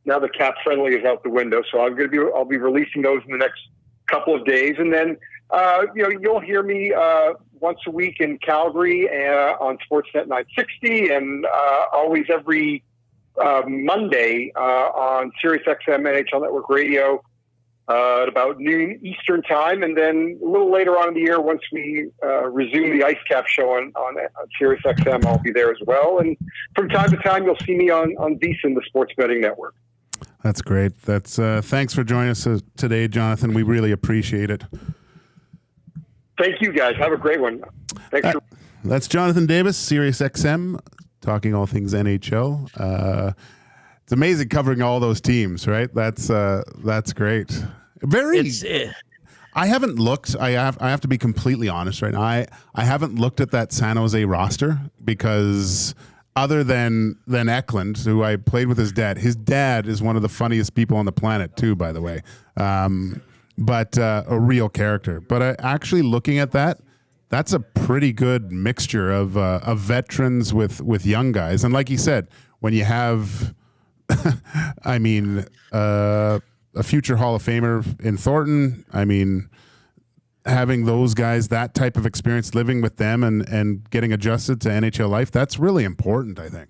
Now the cap friendly is out the window, so I'll be releasing those in the next couple of days, and then you'll hear me once a week in Calgary on Sportsnet 960, and always every Monday on Sirius XM NHL Network Radio at about noon Eastern time, and then a little later on in the year, once we resume the Ice Cap show on Sirius XM, I'll be there as well. And from time to time, you'll see me on VSiN, the Sports Betting Network. That's great. That's thanks for joining us today, Jonathan. We really appreciate it. Thank you, guys. Have a great one. Thanks. That's Jonathan Davis, Sirius XM, talking all things NHL. It's amazing covering all those teams, right? That's great. I haven't looked. I have to be completely honest right now. I haven't looked at that San Jose roster because other than Eklund, who I played with his dad. His dad is one of the funniest people on the planet too, by the way. But a real character. But actually looking at that, that's a pretty good mixture of veterans with young guys. And like you said, when you have, I mean, a future Hall of Famer in Thornton, I mean, having those guys, that type of experience, living with them and getting adjusted to NHL life, that's really important, I think.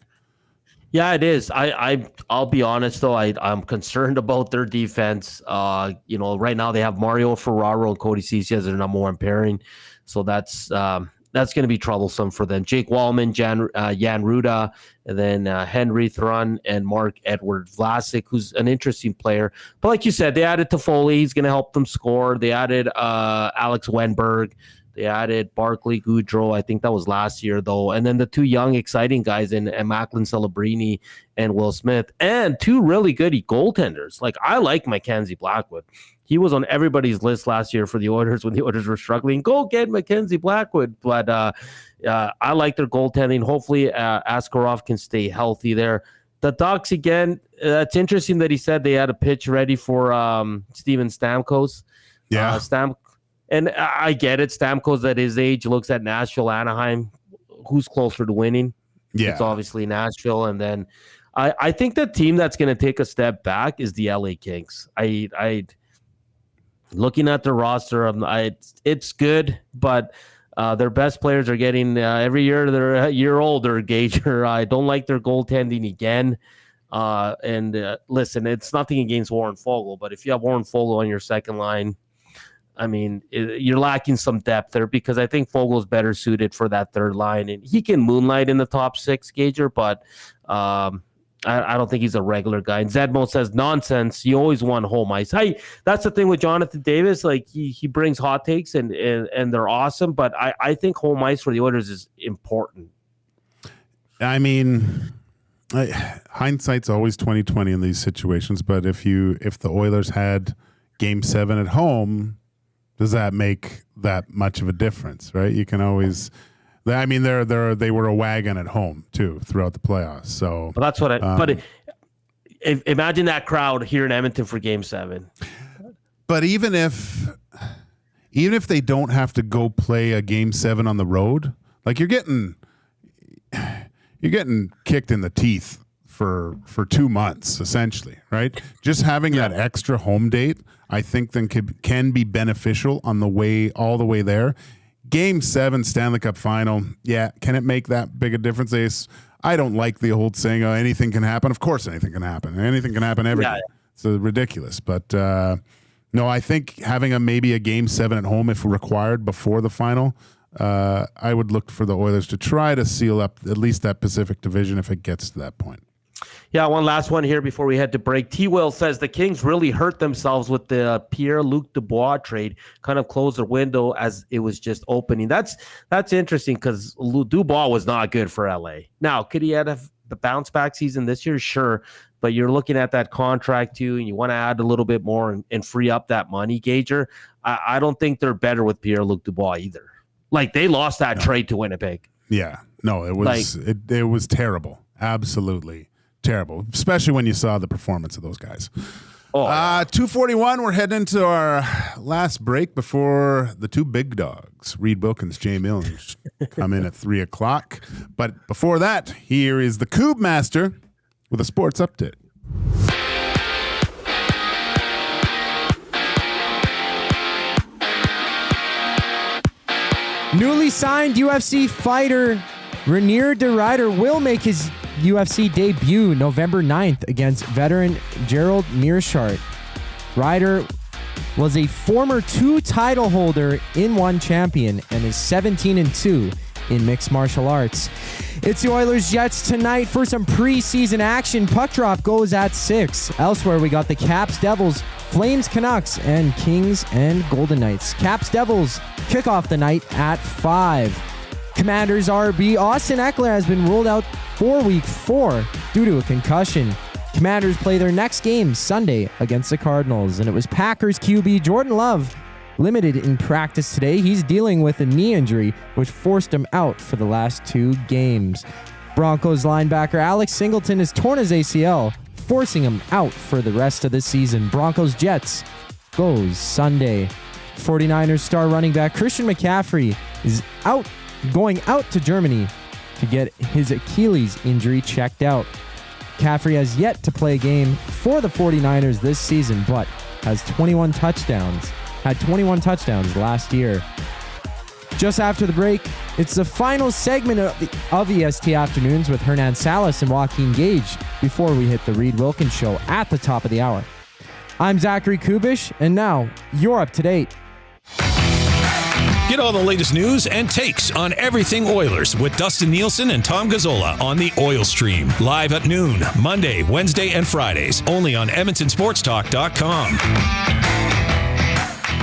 Yeah, it is. I'll be honest though. I'm concerned about their defense. Right now they have Mario Ferraro and Cody Ceci as their number one pairing, so that's going to be troublesome for them. Jake Wallman, Jan Ruda, and then Henry Thrun and Mark Edward Vlasic, who's an interesting player. But like you said, they added Toffoli. He's going to help them score. They added Alex Wenberg. They added Barclay Goudreau. I think that was last year, though. And then the two young, exciting guys in Macklin Celebrini and Will Smith. And two really good goaltenders. Like, I like Mackenzie Blackwood. He was on everybody's list last year for the Oilers when the Oilers were struggling. Go get Mackenzie Blackwood. But I like their goaltending. Hopefully, Askarov can stay healthy there. The Ducks, again, it's interesting that he said they had a pitch ready for Steven Stamkos. Yeah. And I get it. Stamkos at his age looks at Nashville, Anaheim. Who's closer to winning? Yeah. It's obviously Nashville. And then I think the team that's going to take a step back is the LA Kings. I looking at their roster, it's good, but their best players are getting every year they're a year older. Gager, I don't like their goaltending again. Listen, it's nothing against Warren Fogle, but if you have Warren Fogle on your second line, I mean, you're lacking some depth there because I think Fogel's better suited for that third line, and he can moonlight in the top six, Gager, but I don't think he's a regular guy. And Zedmo says, nonsense. You always want home ice. Hey, that's the thing with Jonathan Davis. Like, he brings hot takes, and they're awesome, but I think home ice for the Oilers is important. I mean, hindsight's always 20/20 in these situations, but if the Oilers had Game 7 at home, does that make that much of a difference, right? You can always, I mean, they were a wagon at home too throughout the playoffs. So, well, that's what imagine that crowd here in Edmonton for Game 7. But even if they don't have to go play a Game 7 on the road, like you're getting kicked in the teeth for 2 months essentially, right? Just having that extra home date, I think then can be beneficial on the way all the way there. Game 7 Stanley Cup final, yeah, can it make that big a difference? I don't like the old saying, "Oh, anything can happen." Of course, anything can happen. Anything can happen every day. It's ridiculous, but no, I think having maybe a Game 7 at home if required before the final. I would look for the Oilers to try to seal up at least that Pacific Division if it gets to that point. Yeah, one last one here before we head to break. T-Will says the Kings really hurt themselves with the Pierre-Luc Dubois trade, kind of closed their window as it was just opening. That's interesting because Dubois was not good for LA. Now, could he have the bounce back season this year? Sure, but you're looking at that contract too, and you want to add a little bit more and free up that money, Gager. I don't think they're better with Pierre-Luc Dubois either. Like, they lost that trade to Winnipeg. Yeah, no, it was it was terrible, absolutely terrible, especially when you saw the performance of those guys. 2:41, we're heading into our last break before the two big dogs, Reed Wilkins, Jay Mills, come in at 3 o'clock. But before that, here is the Cube Master with a sports update. Newly signed UFC fighter Renier de Ryder will make his UFC debut November 9th against veteran Gerald Meerschaert. Ryder was a former 2 title holder in 1 champion and is 17-2 in mixed martial arts. It's the Oilers Jets tonight for some preseason action. Puck drop goes at 6. Elsewhere, we got the Caps Devils, Flames Canucks, and Kings and Golden Knights. Caps Devils kick off the night at 5. Commanders RB Austin Eckler has been ruled out for Week 4 due to a concussion. Commanders play their next game Sunday against the Cardinals, and it was Packers QB Jordan Love limited in practice today. He's dealing with a knee injury, which forced him out for the last 2 games. Broncos linebacker Alex Singleton has torn his ACL, forcing him out for the rest of the season. Broncos Jets goes Sunday. 49ers star running back Christian McCaffrey is going out to Germany to get his Achilles injury checked out. McCaffrey has yet to play a game for the 49ers this season, but had 21 touchdowns last year. Just after the break, it's the final segment of EST Afternoons with Hernan Salas and Joaquin Gage before we hit the Reed Wilkins Show at the top of the hour. I'm Zachary Kubish, and now you're up to date. Get all the latest news and takes on everything Oilers with Dustin Nielsen and Tom Gazzola on the Oil Stream. Live at noon, Monday, Wednesday, and Fridays. Only on EdmontonSportsTalk.com.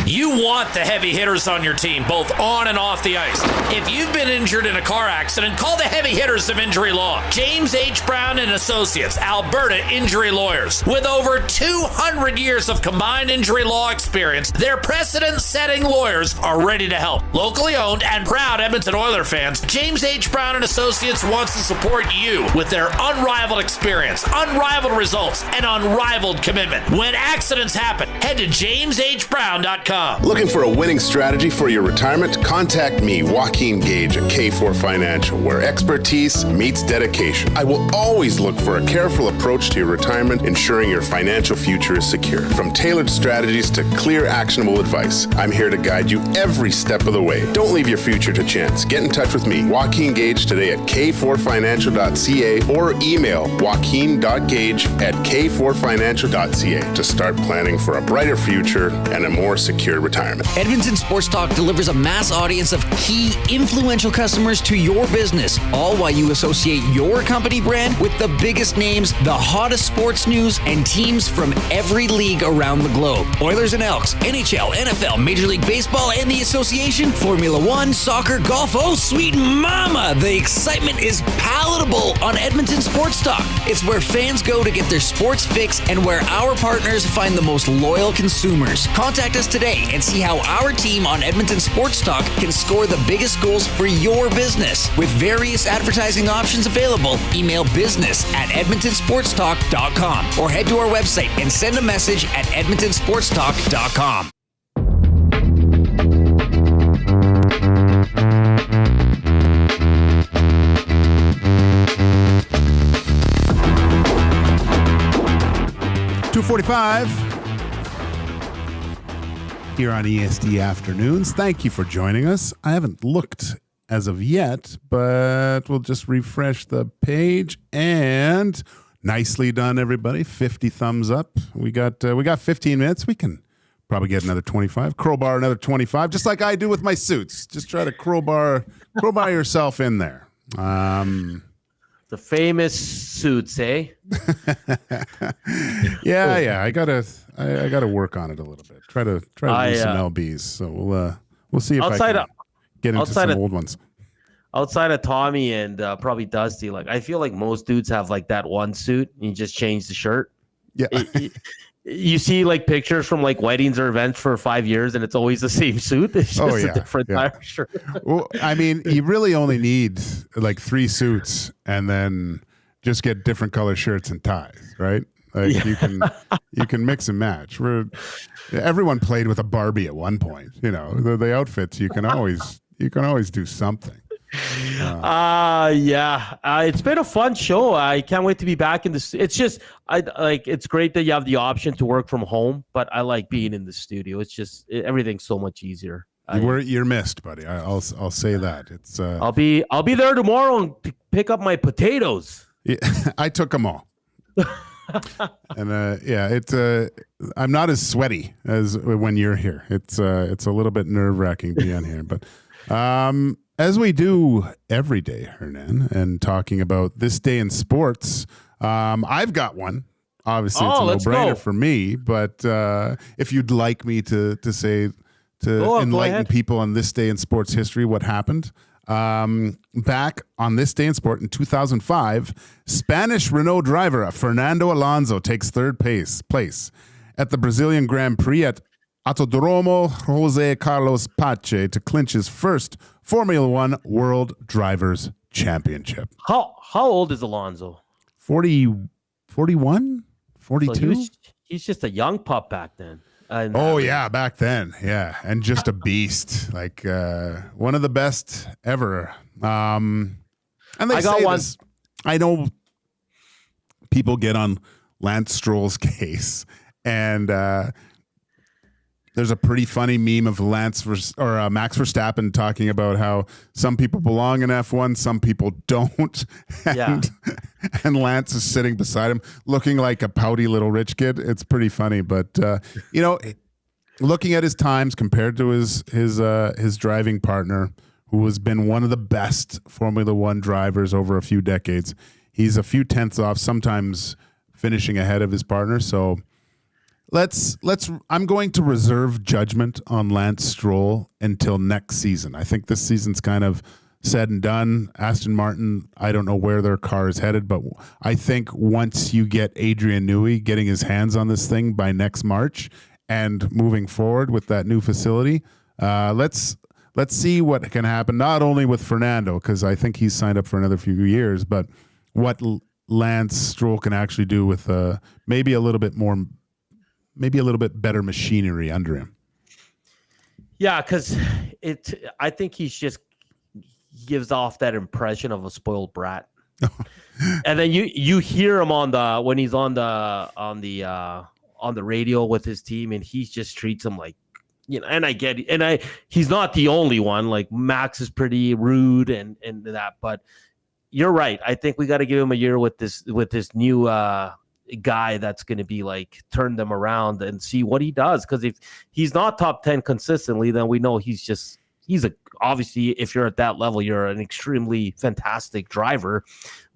You want the heavy hitters on your team, both on and off the ice. If you've been injured in a car accident, call the heavy hitters of injury law. James H. Brown and Associates, Alberta Injury Lawyers. With over 200 years of combined injury law experience, their precedent-setting lawyers are ready to help. Locally owned and proud Edmonton Oilers fans, James H. Brown and Associates wants to support you with their unrivaled experience, unrivaled results, and unrivaled commitment. When accidents happen, head to jameshbrown.com. Looking for a winning strategy for your retirement? Contact me, Joaquin Gage at K4 Financial, where expertise meets dedication. I will always look for a careful approach to your retirement, ensuring your financial future is secure. From tailored strategies to clear, actionable advice, I'm here to guide you every step of the way. Don't leave your future to chance. Get in touch with me, Joaquin Gage, today at k4financial.ca or email joaquin.gage@k4financial.ca to start planning for a brighter future and a more secure retirement. Edmonton Sports Talk delivers a mass audience of key, influential customers to your business, all while you associate your company brand with the biggest names, the hottest sports news, and teams from every league around the globe. Oilers and Elks, NHL, NFL, Major League Baseball, and the association, Formula One, soccer, golf. Oh, sweet mama! The excitement is palatable on Edmonton Sports Talk. It's where fans go to get their sports fix and where our partners find the most loyal consumers. Contact us today and see how our team on Edmonton Sports Talk can score the biggest goals for your business. With various advertising options available, email business@edmontonsportstalk.com or head to our website and send a message at edmontonsportstalk.com. .245 here on EST Afternoons. Thank you for joining us. I haven't looked as of yet, but we'll just refresh the page. And nicely done, everybody. 50 thumbs up. We got 15 minutes. We can probably get another 25. Crowbar another 25, just like I do with my suits. Just try to crowbar yourself in there. The famous suits, eh? Yeah. I gotta work on it a little bit. Try to do some LBs. So we'll see if I can get into some old ones. Outside of Tommy and probably Dusty, like I feel like most dudes have like that one suit and you just change the shirt. Yeah. You see like pictures from like weddings or events for 5 years and it's always the same suit. It's just a different shirt. Well, I mean, you really only need like 3 suits and then just get different color shirts and ties, right? Like you can mix and match. Everyone played with a Barbie at one point. You know, the outfits you can always do something. It's been a fun show. I can't wait to be back in the. It's just it's great that you have the option to work from home, but I like being in the studio. It's just everything's so much easier. You're missed, buddy. I'll say that. It's I'll be there tomorrow and pick up my potatoes. Yeah, I took them all. And it's I'm not as sweaty as when you're here. It's a little bit nerve-wracking being here, but as we do every day, Hernan, and talking about this day in sports, I've got one. Obviously, it's a no-brainer for me, but if you'd like me to enlighten people on this day in sports history, what happened? Back on this day in sport in 2005, Spanish Renault driver Fernando Alonso takes third place at the Brazilian Grand Prix at Autodromo José Carlos Pache to clinch his first Formula One World Drivers' championship. How old is Alonso? 41, 42. So he's just a young pup back then. Yeah, back then, yeah, and just a beast, like one of the best ever. And they say this. I know people get on Lance Stroll's case, and there's a pretty funny meme of Max Verstappen talking about how some people belong in F1, some people don't. And Lance is sitting beside him looking like a pouty little rich kid. It's pretty funny. But, looking at his times compared to his driving partner, who has been one of the best Formula One drivers over a few decades, he's a few tenths off, sometimes finishing ahead of his partner. So I'm going to reserve judgment on Lance Stroll until next season. I think this season's kind of said and done. Aston Martin, I don't know where their car is headed, but I think once you get Adrian Newey getting his hands on this thing by next March and moving forward with that new facility, let's see what can happen, not only with Fernando, because I think he's signed up for another few years, but what Lance Stroll can actually do with maybe a little bit better machinery under him. Yeah, because I think he gives off that impression of a spoiled brat. And then you hear him when he's on the radio with his team, and he just treats them like, and I get it. And he's not the only one. Like Max is pretty rude and that, but you're right. I think we got to give him a year with this new guy that's going to be like turn them around and see what he does. Because if he's not top 10 consistently, then we know obviously if you're at that level, you're an extremely fantastic driver.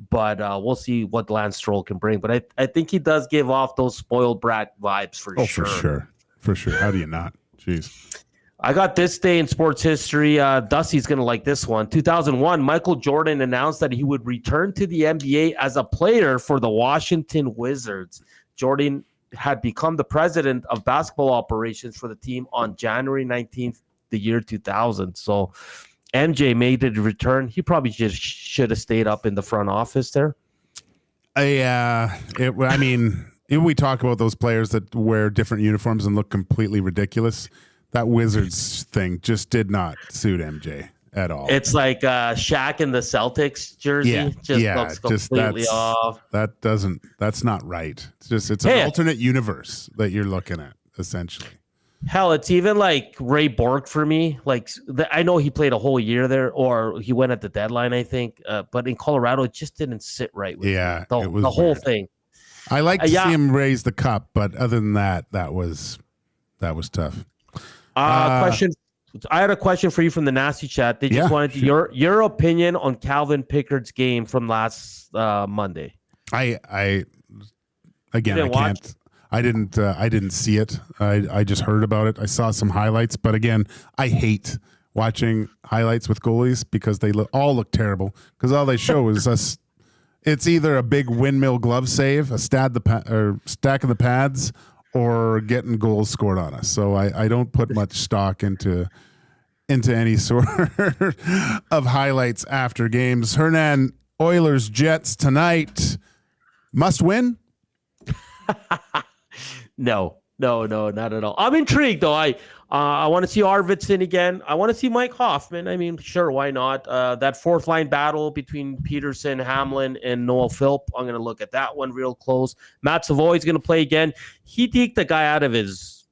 But we'll see what Lance Stroll can bring. But I think he does give off those spoiled brat vibes for sure. For sure. How do you not? Jeez. I got this day in sports history. Dusty's going to like this one. 2001, Michael Jordan announced that he would return to the NBA as a player for the Washington Wizards. Jordan had become the president of basketball operations for the team on January 19th, the year 2000. So MJ made the return. He probably just should have stayed up in the front office there. We talk about those players that wear different uniforms and look completely ridiculous. That Wizards thing just did not suit MJ at all. It's like Shaq in the Celtics jersey. Looks completely off. That's not right. It's an alternate universe that you're looking at, essentially. Hell, it's even like Ray Bork for me. Like I know he played a whole year there, or he went at the deadline, I think. But in Colorado, it just didn't sit right with me. The whole thing. I like to see him raise the cup, but other than that, that was tough. Question. I had a question for you from the Nasty Chat. They just wanted your opinion on Calvin Pickard's game from last Monday. I didn't see it. I just heard about it. I saw some highlights, but again, I hate watching highlights with goalies because they all look terrible. Because all they show is us. It's either a big windmill glove save, a stack of the pads, or getting goals scored on us. So I don't put much stock into any sort of highlights after games. Hernan, Oilers, Jets tonight. Must win? No, not at all. I'm intrigued, though. I want to see Arvidsson again. I want to see Mike Hoffman. I mean, sure, why not? That fourth line battle between Peterson, Hamlin, and Noel Philp. I'm going to look at that one real close. Matt Savoy's going to play again. He deked the guy out of his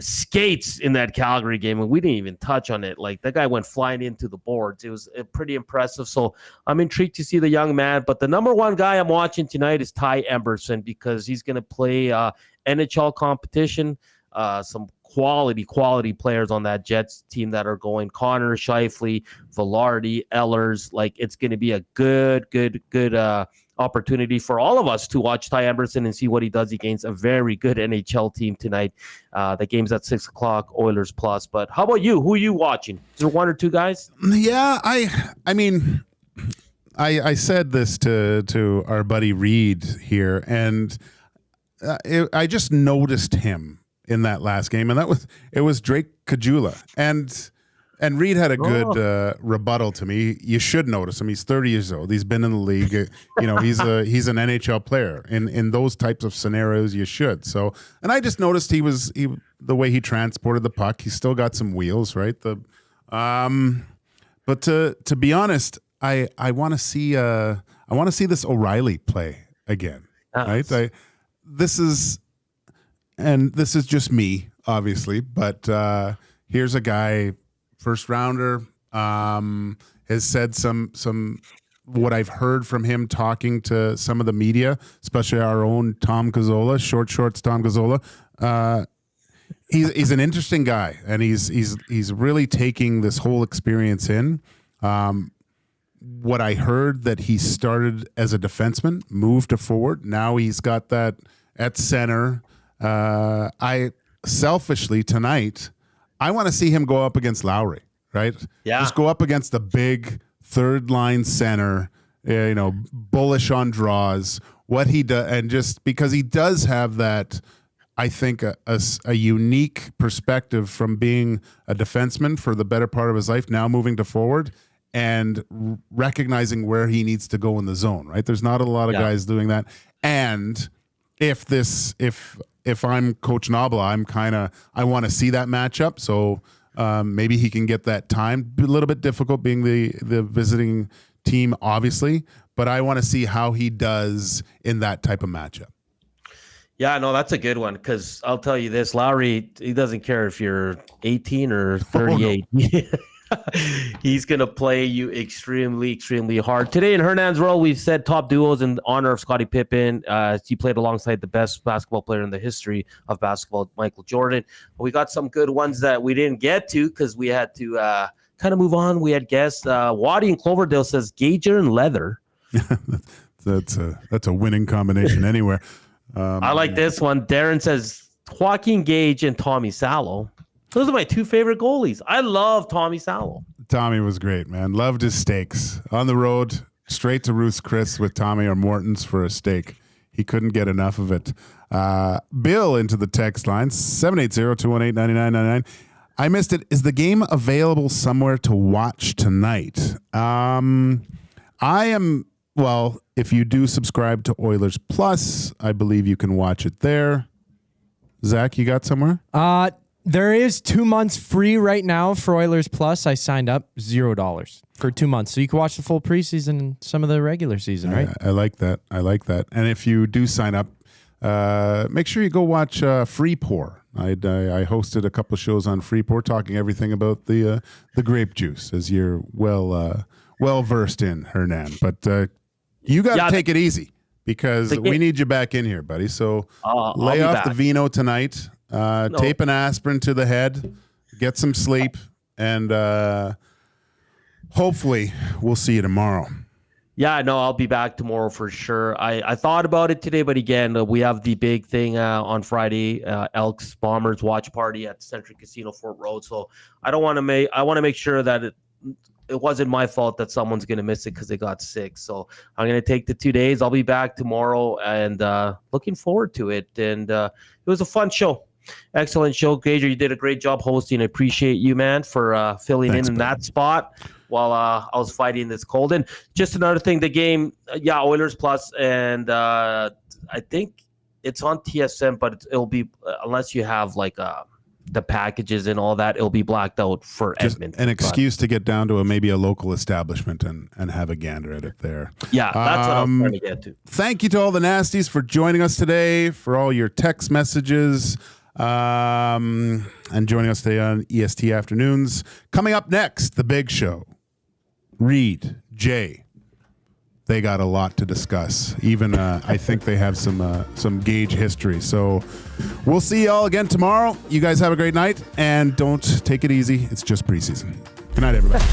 skates in that Calgary game, and we didn't even touch on it. Like, that guy went flying into the boards. It was pretty impressive. So I'm intrigued to see the young man. But the number one guy I'm watching tonight is Ty Emberson, because he's going to play NHL competition. Some quality players on that Jets team that are going. Connor, Scheifele, Velarde, Ehlers. Like, it's going to be a good opportunity for all of us to watch Ty Emberson and see what he does against a very good NHL team tonight. The game's at 6:00, Oilers plus. But how about you? Who are you watching? Is there one or two guys? Yeah, I mean, I said this to our buddy Reed here, and I just noticed him in that last game, and it was Drake Caggiula. And And Reed had a good rebuttal to me. You should notice him. He's 30 years old. He's been in the league. He's an NHL player. In those types of scenarios, you should. So, and I just noticed the way he transported the puck. He's still got some wheels, right? But to be honest, I want to see this O'Reilly play again, right? This is just me, obviously, but here's a guy. First rounder, has said some what I've heard from him talking to some of the media, especially our own Tom Gazzola, shorts Tom Gazzola. He's an interesting guy, and he's really taking this whole experience in. What I heard that he started as a defenseman, moved to forward. Now he's got that at center. I selfishly tonight, I want to see him go up against Lowry, right? Yeah. Just go up against the big third line center, bullish on draws, what he does. And just because he does have that, I think, a unique perspective from being a defenseman for the better part of his life, now moving to forward and recognizing where he needs to go in the zone, right? There's not a lot of guys doing that. And if I'm Coach Knoblauch, I want to see that matchup. So maybe he can get that time. A little bit difficult being the visiting team, obviously, but I want to see how he does in that type of matchup. Yeah, no, that's a good one, because I'll tell you this, Lowry, he doesn't care if you're 18 or 38. Oh, no. He's going to play you extremely, extremely hard. Today in Hernan's World, we've said top duos in honor of Scottie Pippen. He played alongside the best basketball player in the history of basketball, Michael Jordan. We got some good ones that we didn't get to because we had to kind of move on. We had guests. Waddy in Cloverdale says Gager and leather. That's a winning combination anywhere. I like this one. Darren says Joaquin Gage and Tommy Salo. Those are my two favorite goalies. I love Tommy Salo. Tommy was great, man. Loved his steaks. On the road, straight to Ruth's Chris with Tommy or Morton's for a steak. He couldn't get enough of it. Bill into the text line, 780-218-9999. I missed it. Is the game available somewhere to watch tonight? If you do subscribe to Oilers Plus, I believe you can watch it there. Zach, you got somewhere? There is 2 months free right now for Oilers Plus. I signed up $0 for 2 months. So you can watch the full preseason and some of the regular season, right? I like that. And if you do sign up, make sure you go watch Free Pour. I hosted a couple shows on Free Pour talking everything about the grape juice, as you're well versed in, Hernan. But you got to take it easy because we need you back in here, buddy. So lay off the vino tonight. Tape an aspirin to the head, get some sleep, and hopefully we'll see you tomorrow. Yeah, no, I'll be back tomorrow for sure. I thought about it today, but again, we have the big thing on Friday, Elks Bombers watch party at Century Casino Fort Road. So I want to make sure that it wasn't my fault that someone's going to miss it because they got sick. So I'm going to take the 2 days. I'll be back tomorrow and looking forward to it. And it was a fun show. Excellent show, Gager. You did a great job hosting. I appreciate you, man, for filling in that spot while I was fighting this cold. And just another thing, the game, Oilers Plus, and I think it's on TSN, but it'll be, unless you have like the packages and all that, it'll be blacked out for just Edmonton. An excuse to get down to maybe a local establishment and have a gander at it there. Yeah, that's what I'm trying to get to. Thank you to all the nasties for joining us today, for all your text messages. And joining us today on EST Afternoons. Coming up next, the big show. Reed, Jay, they got a lot to discuss. Even I think they have some Gage history. So we'll see you all again tomorrow. You guys have a great night, and don't take it easy. It's just preseason. Good night, everybody.